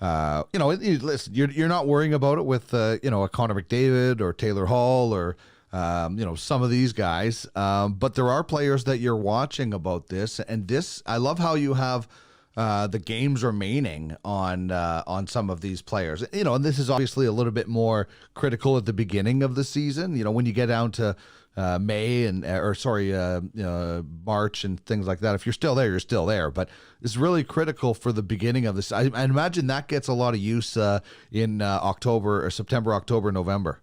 Listen, you're not worrying about it with, a Connor McDavid or Taylor Hall or, some of these guys. But there are players that you're watching about this. And this, I love how you have the games remaining on some of these players. And this is obviously a little bit more critical at the beginning of the season. When you get down to May March and things like that. If you're still there, you're still there. But it's really critical for the beginning of this. I imagine that gets a lot of use in September, October, November.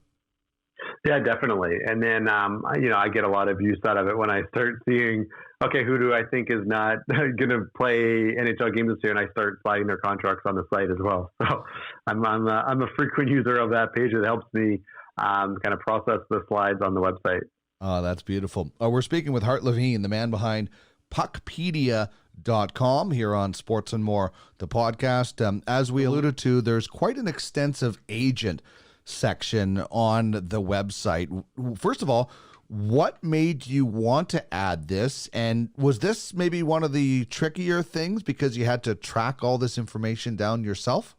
Yeah, definitely. And then, I get a lot of use out of it when I start seeing, okay, who do I think is not going to play NHL games this year? And I start sliding their contracts on the site as well. So I'm a frequent user of that page. It helps me kind of process the slides on the website. Oh, that's beautiful. We're speaking with Hart Levine, the man behind Puckpedia.com here on Sports and More, the podcast. As we alluded to, there's quite an extensive agent section on the website. First of all, what made you want to add this? And was this maybe one of the trickier things because you had to track all this information down yourself?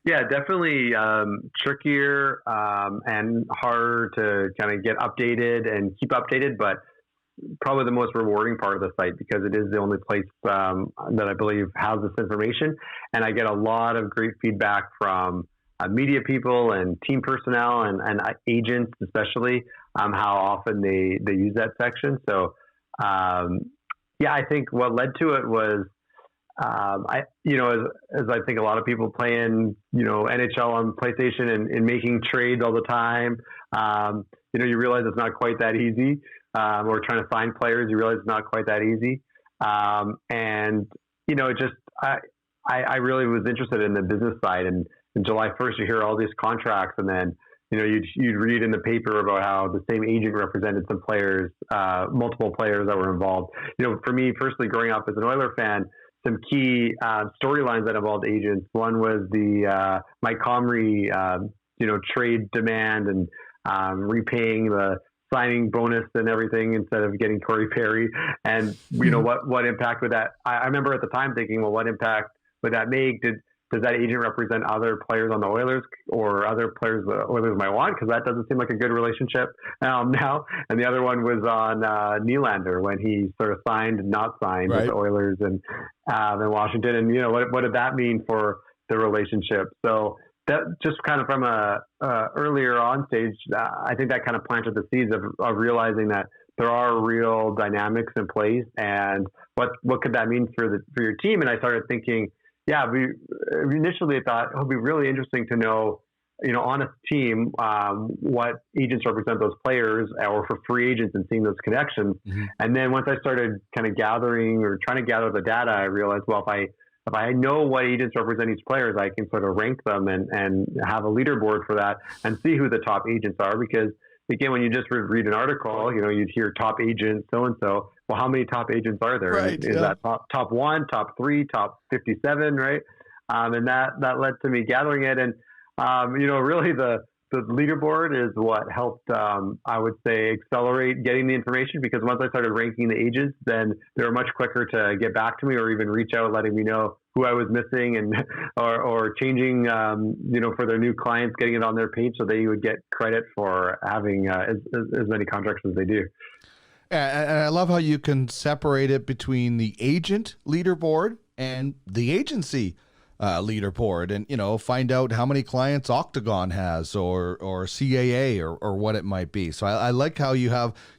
Yeah, definitely trickier and harder to kind of get updated and keep updated, but probably the most rewarding part of the site because it is the only place that I believe has this information. And I get a lot of great feedback from media people and team personnel and agents, especially how often they use that section. So, I think what led to it was, as I think a lot of people playing, NHL on PlayStation and making trades all the time, you realize it's not quite that easy. Or trying to find players, you realize it's not quite that easy. I really was interested in the business side. And July 1st, you hear all these contracts, and then you'd read in the paper about how the same agent represented some players, multiple players that were involved. For me personally, growing up as an Oiler fan, some key storylines that involved agents. One was the Mike Comrie, trade demand and repaying the signing bonus and everything instead of getting Corey Perry. And what impact would that? I remember at the time thinking, well, what impact would that make? Does that agent represent other players on the Oilers or other players the Oilers might want? Because that doesn't seem like a good relationship now. And the other one was on Nylander when he sort of signed and not signed with the Oilers and in Washington. And what did that mean for the relationship? So that just kind of from a earlier on stage, I think that kind of planted the seeds of realizing that there are real dynamics in place, and what could that mean for your team? And I started thinking, yeah, we initially thought it would be really interesting to know, on a team, what agents represent those players, or for free agents, and seeing those connections. Mm-hmm. And then once I started kind of gathering or trying to gather the data, I realized, well, if I know what agents represent each players, I can sort of rank them and have a leaderboard for that and see who the top agents are. Because again, when you just read an article, you'd hear top agent so-and-so. Well, how many top agents are there? Right, is that top 1, top 3, top 57, right? And that led to me gathering it. And, really the leaderboard is what helped, I would say, accelerate getting the information, because once I started ranking the agents, then they were much quicker to get back to me or even reach out, letting me know who I was missing and or changing, for their new clients, getting it on their page so they would get credit for having as many contracts as they do. And I love how you can separate it between the agent leaderboard and the agency leaderboard, and find out how many clients Octagon has or CAA or what it might be. So I like how you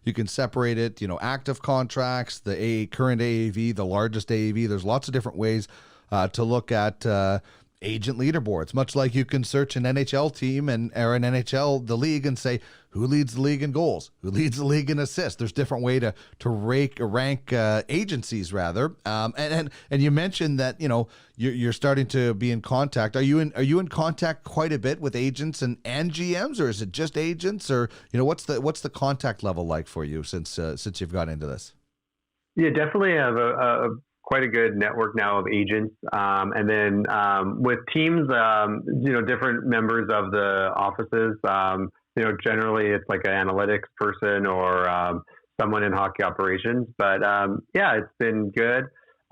can separate it, active contracts, the current AAV, the largest AAV. There's lots of different ways to look at agent leaderboards, much like you can search an NHL team or an NHL, the league, and say who leads the league in goals, who leads the league in assists. There's different way to rank agencies rather. And you mentioned that you're starting to be in contact. Are you in contact quite a bit with agents and GMs, or is it just agents, or what's the contact level like for you since you've got into this? Yeah, definitely have quite a good network now of agents. And then with teams, different members of the offices, generally it's like an analytics person or someone in hockey operations. But it's been good.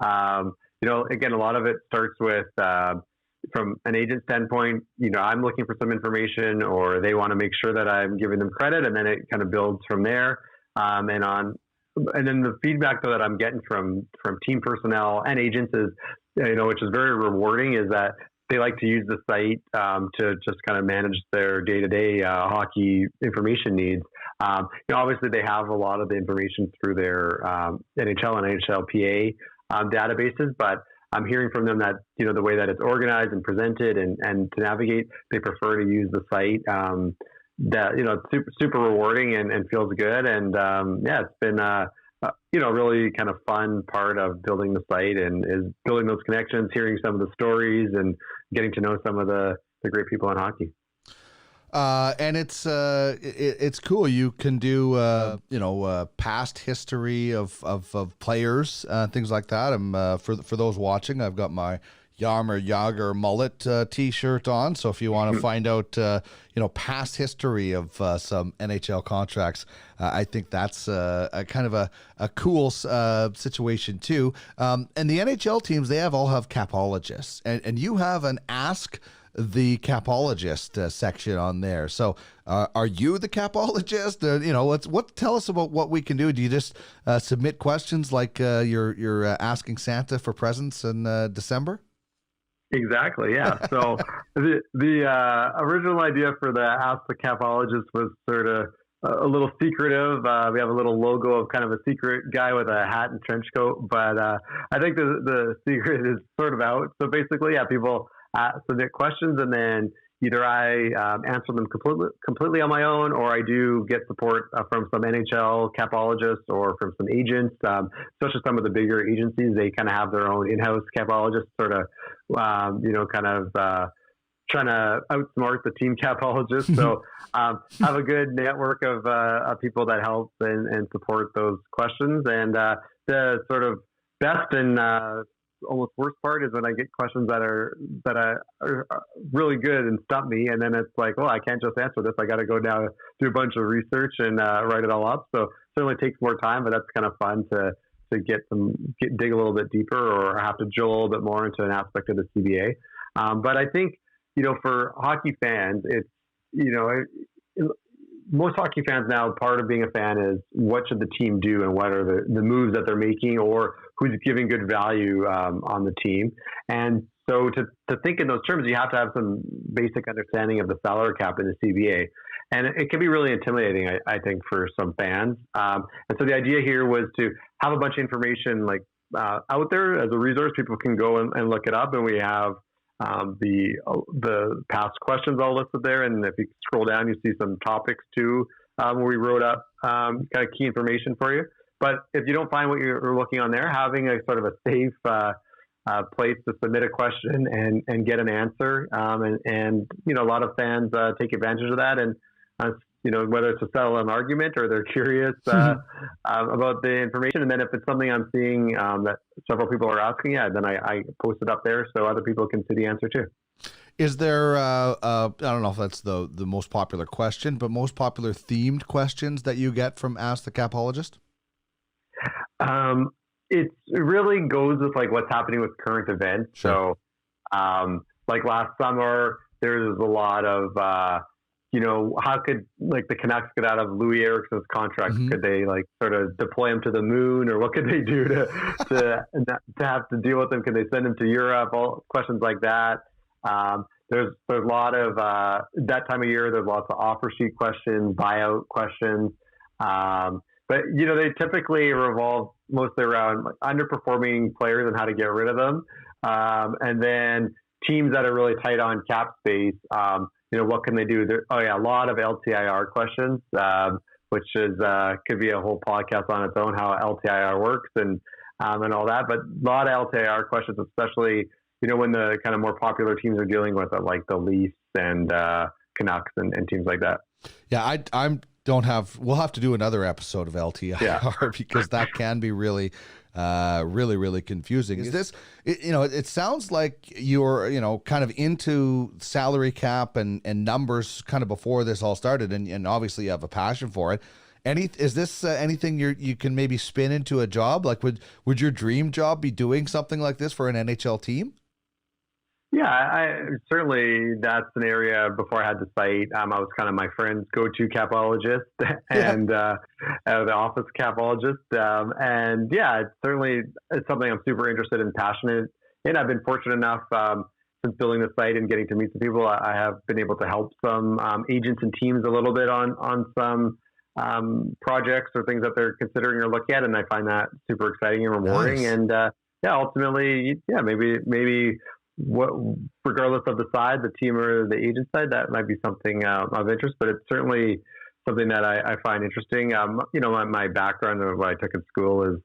Again, a lot of it starts with, from an agent standpoint, I'm looking for some information, or they want to make sure that I'm giving them credit, and then it kind of builds from there. And then the feedback that I'm getting from team personnel and agents is, which is very rewarding, is that they like to use the site to just kind of manage their day-to-day hockey information needs. Obviously they have a lot of the information through their NHL and NHLPA databases, but I'm hearing from them that, the way that it's organized and presented and to navigate, they prefer to use the site. That it's super rewarding and feels good, and it's been really kind of fun part of building the site, and is building those connections, hearing some of the stories, and getting to know some of the great people in hockey. And it's cool. You can do past history of players, things like that. For those watching, I've got my Yarmer Yager mullet t-shirt on. So if you want to find out past history of some NHL contracts, I think that's a kind of a cool situation too. And the NHL teams, they all have capologists, and you have an Ask the Capologist section on there. So are you the capologist? Tell us about what we can do. Do you just submit questions like you're asking Santa for presents in December? Exactly. Yeah. So the original idea for the Ask the Capologist was sort of a little secretive. We have a little logo of kind of a secret guy with a hat and trench coat, but I think the secret is sort of out. So basically, people submit questions, and then either I answer them completely on my own, or I do get support from some NHL capologists or from some agents, especially some of the bigger agencies. They kind of have their own in-house capologists, sort of, trying to outsmart the team capologists. So have a good network of people that help and support those questions. And the sort of best and almost worst part is when I get questions that are really good and stump me, and then it's like, well, I can't just answer this. I got to go down, do a bunch of research and write it all up. So it certainly takes more time, but that's kind of fun to dig a little bit deeper, or have to drill a little bit more into an aspect of the CBA. But I think, for hockey fans, it's, most hockey fans now, part of being a fan is what should the team do, and what are the moves that they're making, or who's giving good value on the team. And So to think in those terms, you have to have some basic understanding of the salary cap in the CBA. And it can be really intimidating, I think, for some fans. And so the idea here was to have a bunch of information out there as a resource. People can go and look it up, and we have the past questions all listed there. And if you scroll down, you see some topics too, where we wrote up kind of key information for you. But if you don't find what you're looking on there, having a sort of a safe place to submit a question and get an answer, and a lot of fans take advantage of that, and whether it's to settle an argument or they're curious about the information. And then if it's something I'm seeing that several people are asking, then I post it up there so other people can see the answer too. Is there, I don't know if that's the most popular question, but most popular themed questions that you get from Ask the Capologist? It really goes with what's happening with current events. Sure. So last summer, there was a lot of, how could the Canucks get out of Louis Eriksson's contract? Mm-hmm. Could they sort of deploy him to the moon, or what could they do to have to deal with him? Could they send him to Europe? All questions like that. There's a lot of that time of year. There's lots of offer sheet questions, buyout questions. But they typically revolve mostly around underperforming players and how to get rid of them, and then teams that are really tight on cap space. What can they do? A lot of LTIR questions, which is could be a whole podcast on its own, how LTIR works and all that. But a lot of LTIR questions, especially when the kind of more popular teams are dealing with it, like the Leafs and Canucks and teams like that. Yeah, we'll have to do another episode of LTIR because that can be really confusing. Is this, it sounds like you're, kind of into salary cap and numbers kind of before this all started, and obviously you have a passion for it. Is this anything you can maybe spin into a job? Would your dream job be doing something like this for an NHL team? Yeah, I certainly, that's an area. Before I had the site, I was kind of my friend's go-to capologist and the office capologist. It's something I'm super interested and passionate in. I've been fortunate enough since building the site and getting to meet some people. I have been able to help some agents and teams a little bit on some projects or things that they're considering or looking at, and I find that super exciting and rewarding. Nice. And ultimately, maybe. Regardless of the side, the team or the agent side, that might be something of interest, but it's certainly something that I find interesting. My background of what I took in school is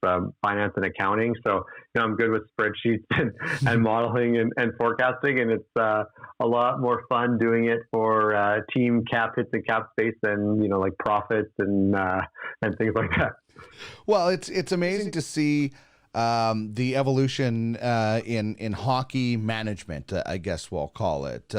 finance and accounting. So, I'm good with spreadsheets and modeling and forecasting, and it's a lot more fun doing it for team cap hits and cap space than, profits and things like that. Well, it's amazing to see the evolution in hockey management, I guess we'll call it.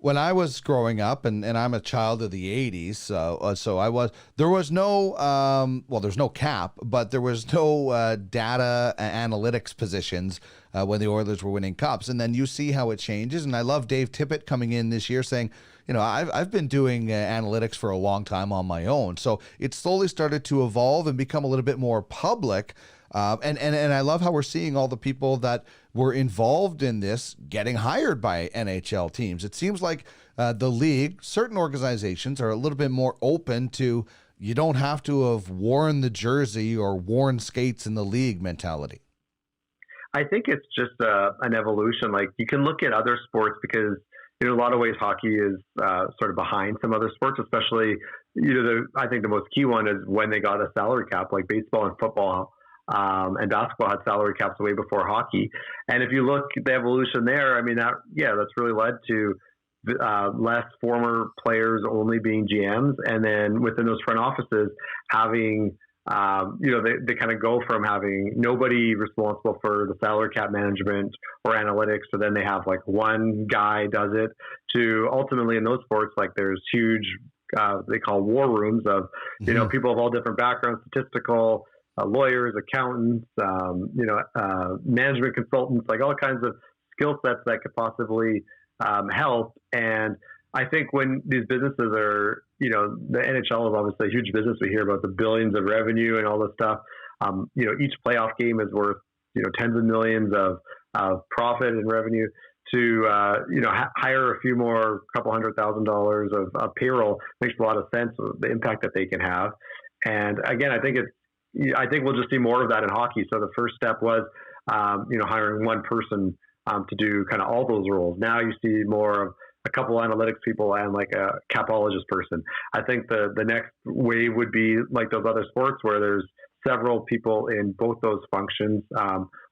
When I was growing up, and I'm a child of the 80s, so there was no, there's no cap, but there was no data analytics positions when the Oilers were winning cups. And then you see how it changes. And I love Dave Tippett coming in this year saying, I've been doing analytics for a long time on my own. So it slowly started to evolve and become a little bit more public. And I love how we're seeing all the people that were involved in this getting hired by NHL teams. It seems like the league, certain organizations are a little bit more open to, you don't have to have worn the jersey or worn skates in the league mentality. I think it's just an evolution. You can look at other sports because in a lot of ways hockey is sort of behind some other sports, especially, I think the most key one is when they got a salary cap, like baseball and football. And basketball had salary caps way before hockey. And if you look at the evolution there, that's really led to less former players only being GMs. And then within those front offices having, they kind of go from having nobody responsible for the salary cap management or analytics. So then they have one guy does it, to ultimately in those sports, there's huge, they call war rooms of, people of all different backgrounds, statistical, lawyers, accountants, management consultants, all kinds of skill sets that could possibly help. And I think when these businesses are, the NHL is obviously a huge business. We hear about the billions of revenue and all this stuff. Each playoff game is worth, tens of millions of profit and revenue to hire a few more couple $100,000 of payroll makes a lot of sense of the impact that they can have. And again, I think we'll just see more of that in hockey. So the first step was hiring one person to do kind of all those roles. Now you see more of a couple analytics people and like a capologist person. I think the next wave would be like those other sports where there's several people in both those functions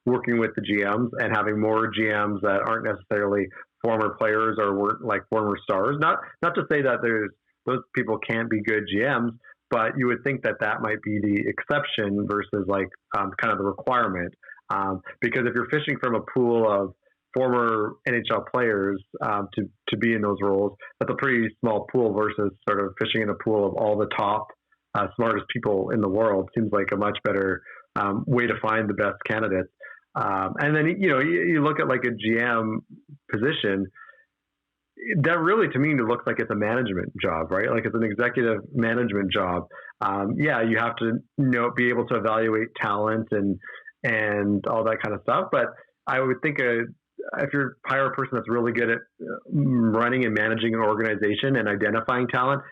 working with the GMs and having more GMs that aren't necessarily former players or were like former stars. Not to say that those people can't be good GMs, but you would think that might be the exception versus like kind of the requirement. Because if you're fishing from a pool of former NHL players to be in those roles, that's a pretty small pool versus sort of fishing in a pool of all the top smartest people in the world. Seems like a much better way to find the best candidates. And then, you look at like a GM position, that really to me looks like it's a management job, right? Like it's an executive management job. You have to be able to evaluate talent and all that kind of stuff. But I would think if you hire a person that's really good at running and managing an organization and identifying talent,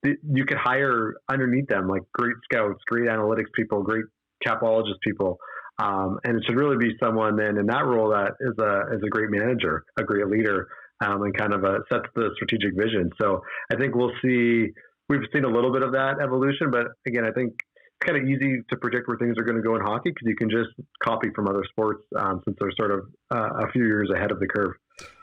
you could hire underneath them like great scouts, great analytics people, great capologist people. And it should really be someone then in that role that is a great manager, a great leader, and kind of sets the strategic vision. So I think we've seen a little bit of that evolution, but again, I think it's kind of easy to predict where things are going to go in hockey because you can just copy from other sports since they're sort of a few years ahead of the curve.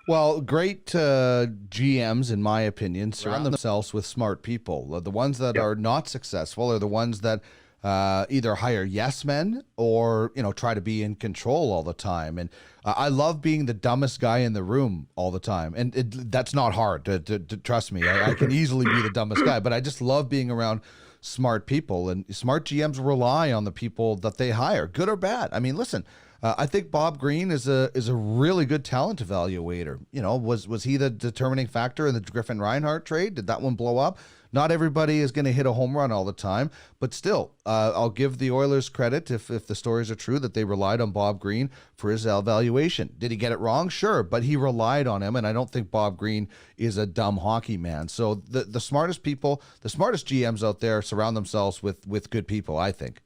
Well, great GMs, in my opinion, surround themselves with smart people. The ones that are not successful are the ones that either hire yes men or try to be in control all the time. And I love being the dumbest guy in the room all the time, and that's not hard to trust me. I can easily be the dumbest guy, but I just love being around smart people, and smart GMs rely on the people that they hire, good or bad. I mean, listen, I think Bob Green is a really good talent evaluator. Was he the determining factor in the Griffin Reinhart trade? Did that one blow up? Not everybody is going to hit a home run all the time, but still, I'll give the Oilers credit if the stories are true that they relied on Bob Green for his evaluation. Did he get it wrong? Sure, but he relied on him, and I don't think Bob Green is a dumb hockey man. So the smartest people, the smartest GMs out there surround themselves with good people, I think.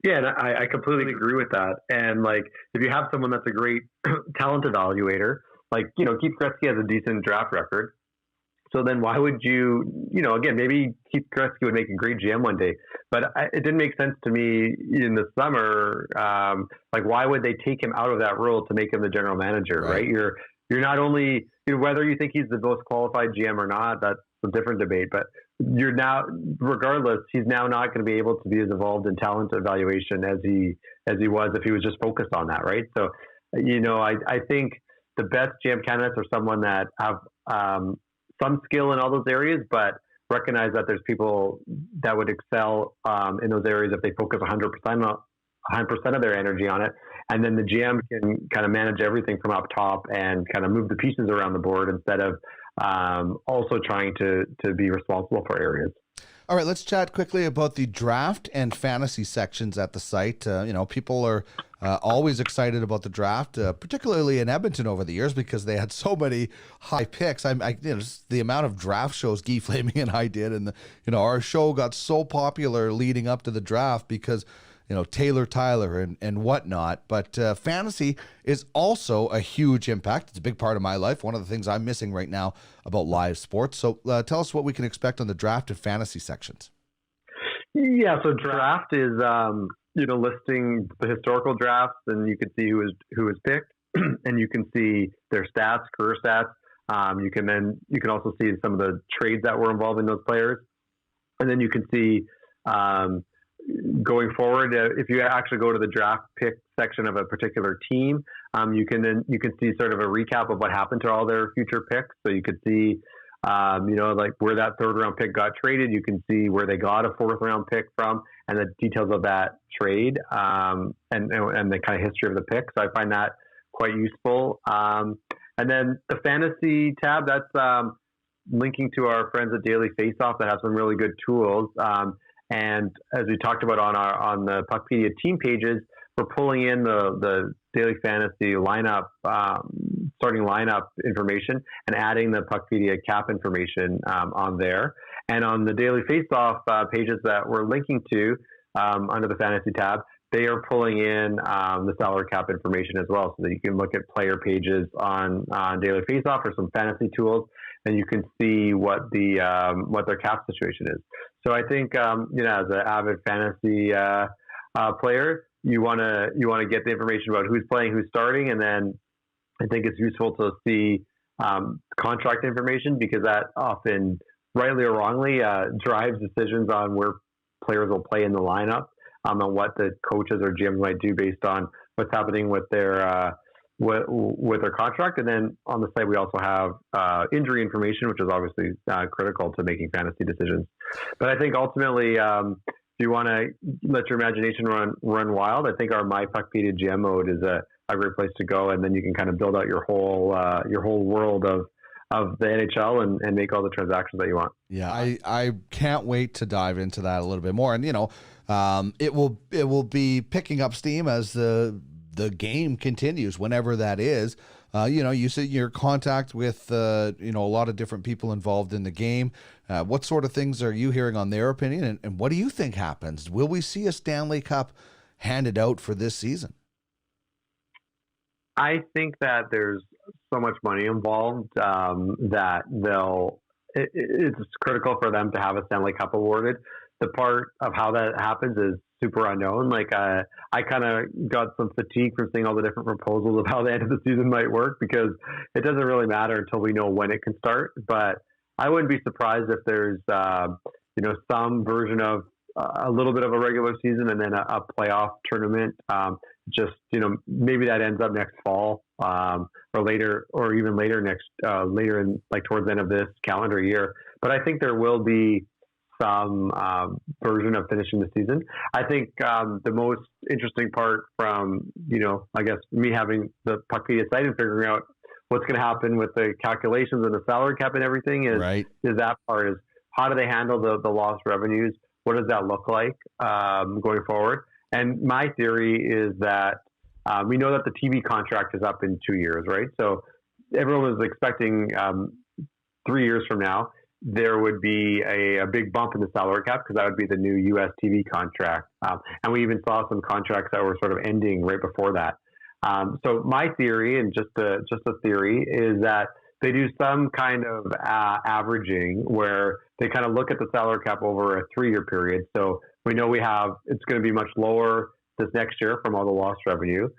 Yeah, and I completely agree with that. And like, if you have someone that's a great talent evaluator, like, Keith Gretzky has a decent draft record. So then why would you, again, maybe Keith Gretzky would make a great GM one day, but it didn't make sense to me in the summer. Like, why would they take him out of that role to make him the general manager, right? You're not only, whether you think he's the most qualified GM or not, that's a different debate, but you're now, regardless, he's now not going to be able to be as involved in talent evaluation as he was if he was just focused on that, right? So, I think the best GM candidates are someone that have some skill in all those areas, but recognize that there's people that would excel in those areas if they focus 100% of their energy on it. And then the GM can kind of manage everything from up top and kind of move the pieces around the board instead of also trying to be responsible for areas. All right, let's chat quickly about the draft and fantasy sections at the site. People are always excited about the draft, particularly in Edmonton over the years because they had so many high picks. Just the amount of draft shows Guy Flaming and I did, and our show got so popular leading up to the draft because Taylor Tyler and whatnot. But fantasy is also a huge impact. It's a big part of my life. One of the things I'm missing right now about live sports. So tell us what we can expect on the draft and fantasy sections. Yeah, so draft is listing the historical drafts, and you can see who was picked, and you can see their stats, career stats. You can also see some of the trades that were involving those players, and then you can see going forward, if you actually go to the draft pick section of a particular team, you can see sort of a recap of what happened to all their future picks. So you could see, like where that third round pick got traded. You can see where they got a fourth round pick from, and the details of that trade, and the kind of history of the pick. So I find that quite useful. And then the fantasy tab, that's linking to our friends at Daily Faceoff that have some really good tools. And as we talked about on the Puckpedia team pages, we're pulling in the daily fantasy lineup, starting lineup information, and adding the Puckpedia cap information on there. And on the daily face-off pages that we're linking to under the fantasy tab, they are pulling in the salary cap information as well, so that you can look at player pages on daily face-off or some fantasy tools, and you can see what their cap situation is. So I think as an avid fantasy player, you want to get the information about who's playing, who's starting, and then I think it's useful to see contract information, because that often, rightly or wrongly, drives decisions on where players will play in the lineup, and what the coaches or GMs might do based on what's happening with their with their contract. And then on the site, we also have injury information, which is obviously critical to making fantasy decisions. But I think ultimately, if you want to let your imagination run wild, I think our My Puckpedia GM mode is a great place to go, and then you can kind of build out your whole world of the NHL and make all the transactions that you want. Yeah, I can't wait to dive into that a little bit more. And it will be picking up steam as the game continues, whenever that is. You said you're in contact with a lot of different people involved in the game. What sort of things are you hearing on their opinion, and what do you think happens? Will we see a Stanley Cup handed out for this season? I think that there's so much money involved that it's critical for them to have a Stanley Cup awarded. The part of how that happens is super unknown. Like I kind of got some fatigue from seeing all the different proposals of how the end of the season might work, because it doesn't really matter until we know when it can start. But I wouldn't be surprised if there's some version of a little bit of a regular season and then a playoff tournament. Maybe that ends up next fall or later, or even later in towards the end of this calendar year. But I think there will be some version of finishing the season. I think the most interesting part from, I guess me having the Puckpedia site and figuring out what's going to happen with the calculations and the salary cap and everything is that part is, how do they handle the lost revenues? What does that look like going forward? And my theory is that we know that the TV contract is up in 2 years, right? So everyone was expecting 3 years from now, there would be a big bump in the salary cap, because that would be the new US TV contract. And we even saw some contracts that were sort of ending right before that. So my theory, and just a theory, is that they do some kind of averaging where they kind of look at the salary cap over a 3-year period. So we know it's going to be much lower this next year from all the lost revenue.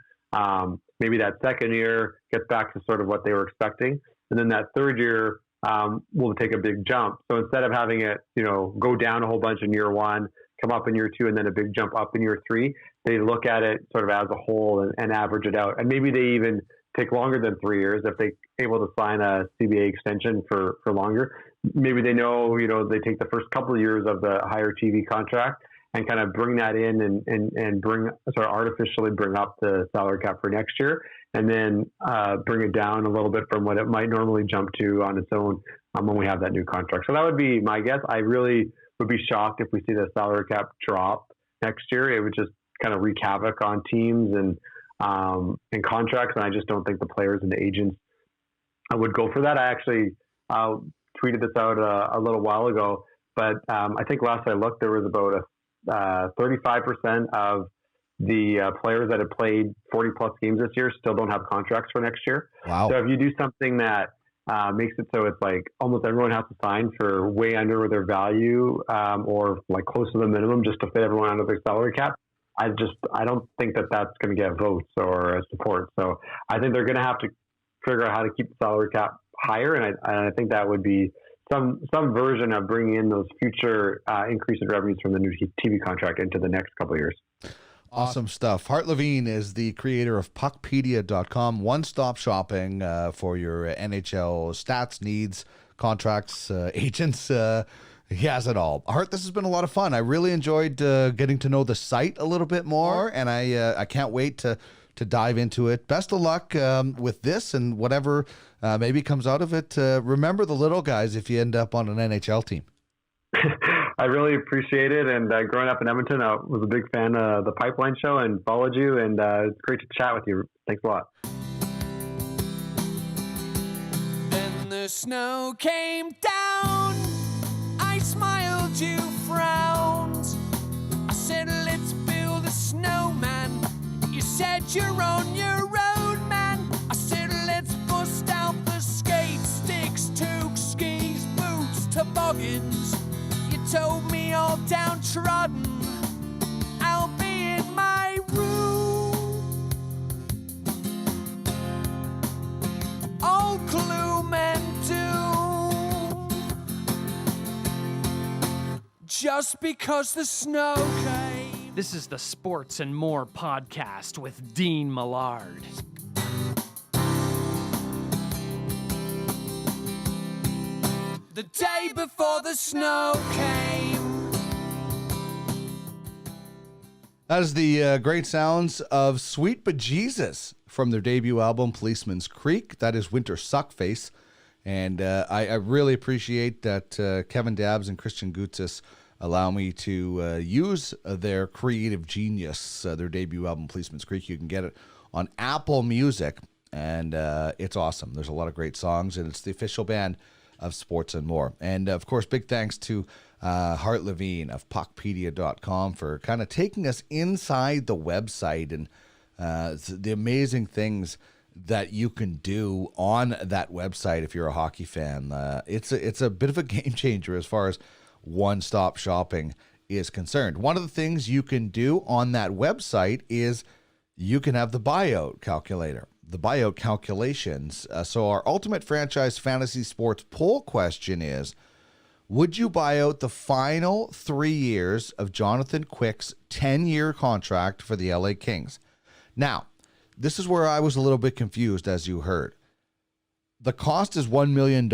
Maybe that second year gets back to sort of what they were expecting. And then that third year will take a big jump. So instead of having it, go down a whole bunch in year one, come up in year two, and then a big jump up in year three, they look at it sort of as a whole and average it out. And maybe they even take longer than 3 years if they're able to sign a CBA extension for longer. Maybe they know, they take the first couple of years of the higher TV contract and kind of bring that in and bring, sort of artificially bring up the salary cap for next year, and then bring it down a little bit from what it might normally jump to on its own when we have that new contract. So that would be my guess. I really would be shocked if we see the salary cap drop next year. It would just kind of wreak havoc on teams and contracts, and I just don't think the players and the agents would go for that. I actually tweeted this out a little while ago, but I think last I looked, there was about 35% of the players that have played 40 plus games this year still don't have contracts for next year. Wow. So if you do something that makes it so it's like almost everyone has to sign for way under their value or like close to the minimum just to fit everyone under their salary cap, I don't think that that's going to get votes or support. So I think they're going to have to figure out how to keep the salary cap higher, and I think that would be some version of bringing in those future increase in revenues from the new TV contract into the next couple of years. Awesome stuff. Hart Levine is the creator of Puckpedia.com, one-stop shopping for your NHL stats, needs, contracts, agents. He has it all. Hart, this has been a lot of fun. I really enjoyed getting to know the site a little bit more, and I can't wait to dive into it. Best of luck with this and whatever maybe comes out of it. Remember the little guys if you end up on an NHL team. I really appreciate it. And growing up in Edmonton, I was a big fan of the Pipeline Show and followed you. And it's great to chat with you. Thanks a lot. Then the snow came down. I smiled, you frowned. I said, let's build a snowman. You said, you're on your own, man. I said, let's bust out the skates, sticks, toques, skis, boots, toboggans. You told me all downtrodden, I'll be in my room. All gloom and doom, just because the snow came. This is the Sports and More podcast with Dean Millard. The day before the snow came. That is the great sounds of Sweet Bejesus from their debut album, Policeman's Creek. That is Winter Suckface. And I really appreciate that Kevin Dabbs and Christian Gutzis allow me to use their creative genius, their debut album, Policeman's Creek. You can get it on Apple Music, and it's awesome. There's a lot of great songs, and it's the official band of Sports and More. And, of course, big thanks to Hart Levine of puckpedia.com for kind of taking us inside the website and the amazing things that you can do on that website if you're a hockey fan. It's a bit of a game changer as far as one-stop shopping is concerned. One of the things you can do on that website is you can have the buyout calculator, the buyout calculations. So our Ultimate Franchise Fantasy Sports poll question is, would you buy out the final 3 years of Jonathan Quick's 10-year contract for the LA Kings? Now, this is where I was a little bit confused, as you heard. The cost is $1 million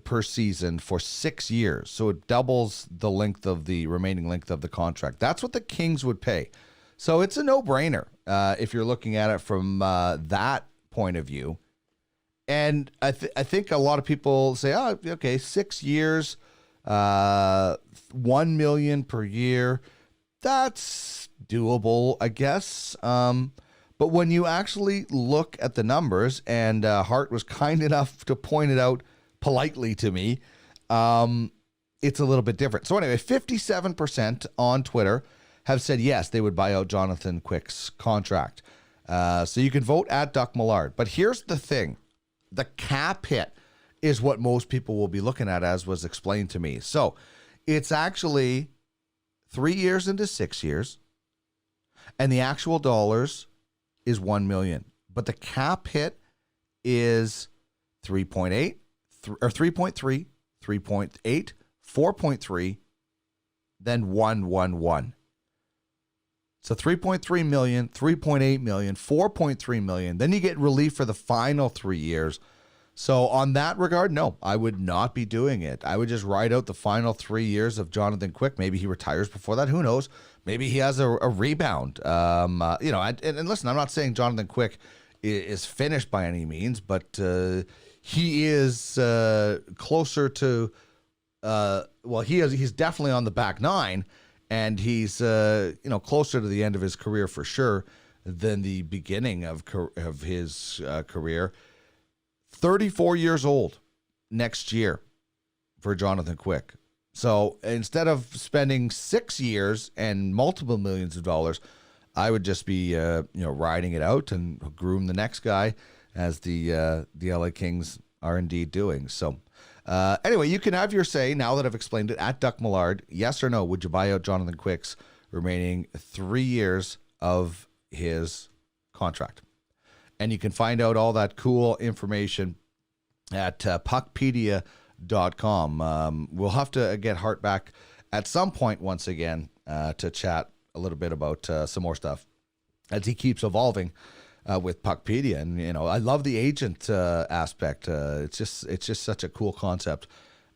per season for 6 years, so it doubles the length of the remaining length of the contract. That's what the Kings would pay. So it's a no-brainer if you're looking at it from that point of view. And I think a lot of people say, oh, okay, 6 years, $1 million per year. That's doable, I guess. But when you actually look at the numbers, and Hart was kind enough to point it out politely to me, it's a little bit different. So anyway, 57% on Twitter have said yes, they would buy out Jonathan Quick's contract. So you can vote at Duck Millard. But here's the thing. The cap hit is what most people will be looking at, as was explained to me. So it's actually 3 years into 6 years, and the actual dollars is $1 million. But the cap hit is 3.8, or 3.3, 3.8, 4.3, then 111. So 3.3 million, 3.8 million, 4.3 million. Then you get relief for the final 3 years. So on that regard, no, I would not be doing it. I would just ride out the final 3 years of Jonathan Quick. Maybe he retires before that. Who knows? Maybe he has a rebound. And listen, I'm not saying Jonathan Quick is finished by any means, but he is closer to, he's definitely on the back nine. And he's, closer to the end of his career for sure than the beginning of his career. 34 years old next year for Jonathan Quick. So instead of spending 6 years and multiple millions of dollars, I would just be, riding it out and groom the next guy, as the LA Kings are indeed doing. So. Anyway, you can have your say now that I've explained it at Duck Millard. Yes or no, would you buy out Jonathan Quick's remaining 3 years of his contract? And you can find out all that cool information at puckpedia.com. We'll have to get Hart back at some point once again to chat a little bit about some more stuff as he keeps evolving with Puckpedia. And, I love the agent aspect. It's just such a cool concept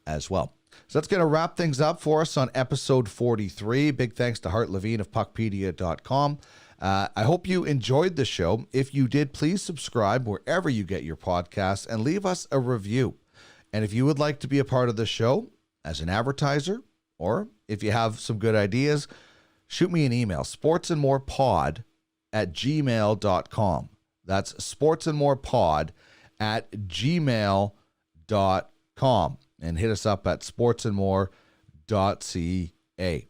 as well. So that's going to wrap things up for us on episode 43. Big thanks to Hart Levine of puckpedia.com. I hope you enjoyed the show. If you did, please subscribe wherever you get your podcasts and leave us a review. And if you would like to be a part of the show as an advertiser Or if you have some good ideas, shoot me an email, sportsandmorepod@gmail.com. That's sportsandmorepod@gmail.com. And hit us up at sportsandmore.ca.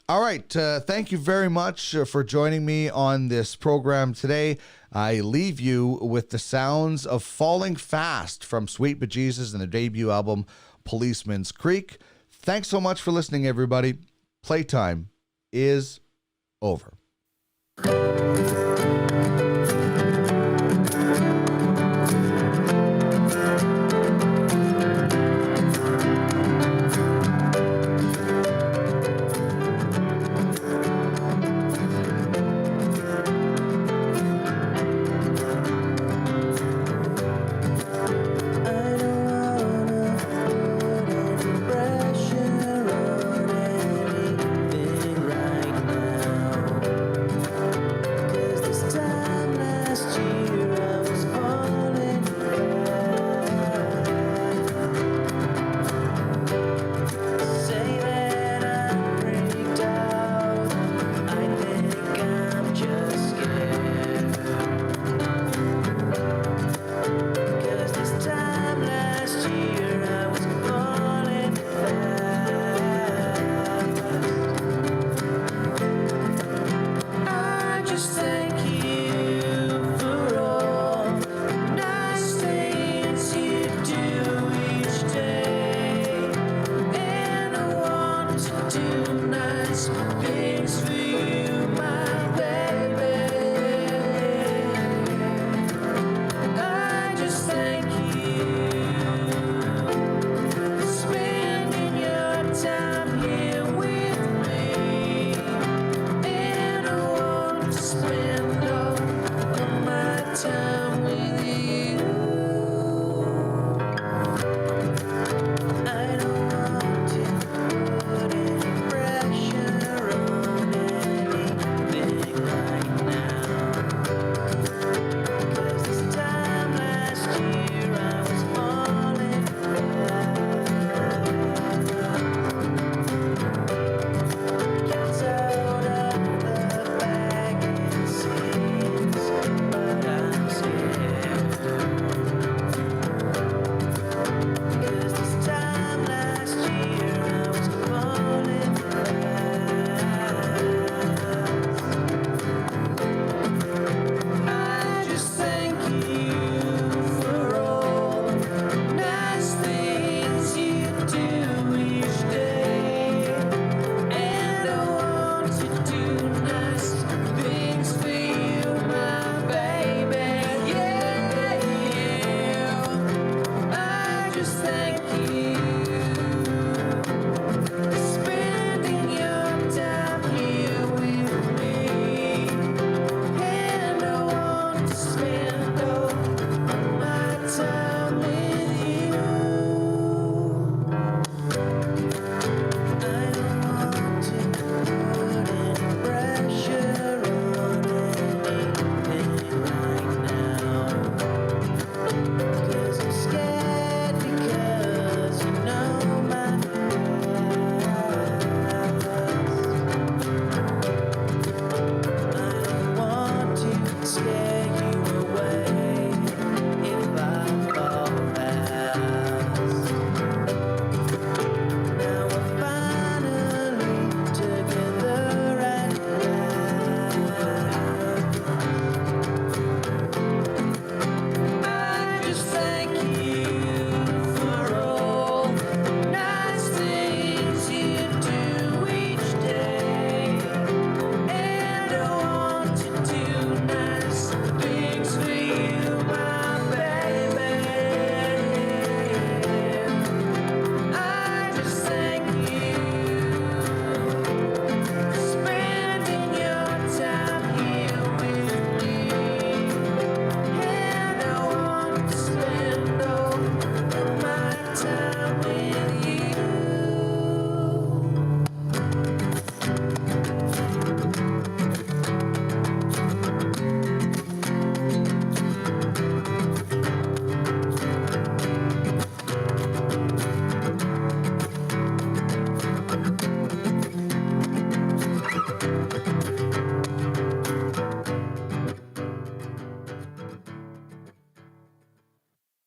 All right. Thank you very much for joining me on this program today. I leave you with the sounds of Falling Fast from Sweet Bejesus and their debut album, Policeman's Creek. Thanks so much for listening, everybody. Playtime is over.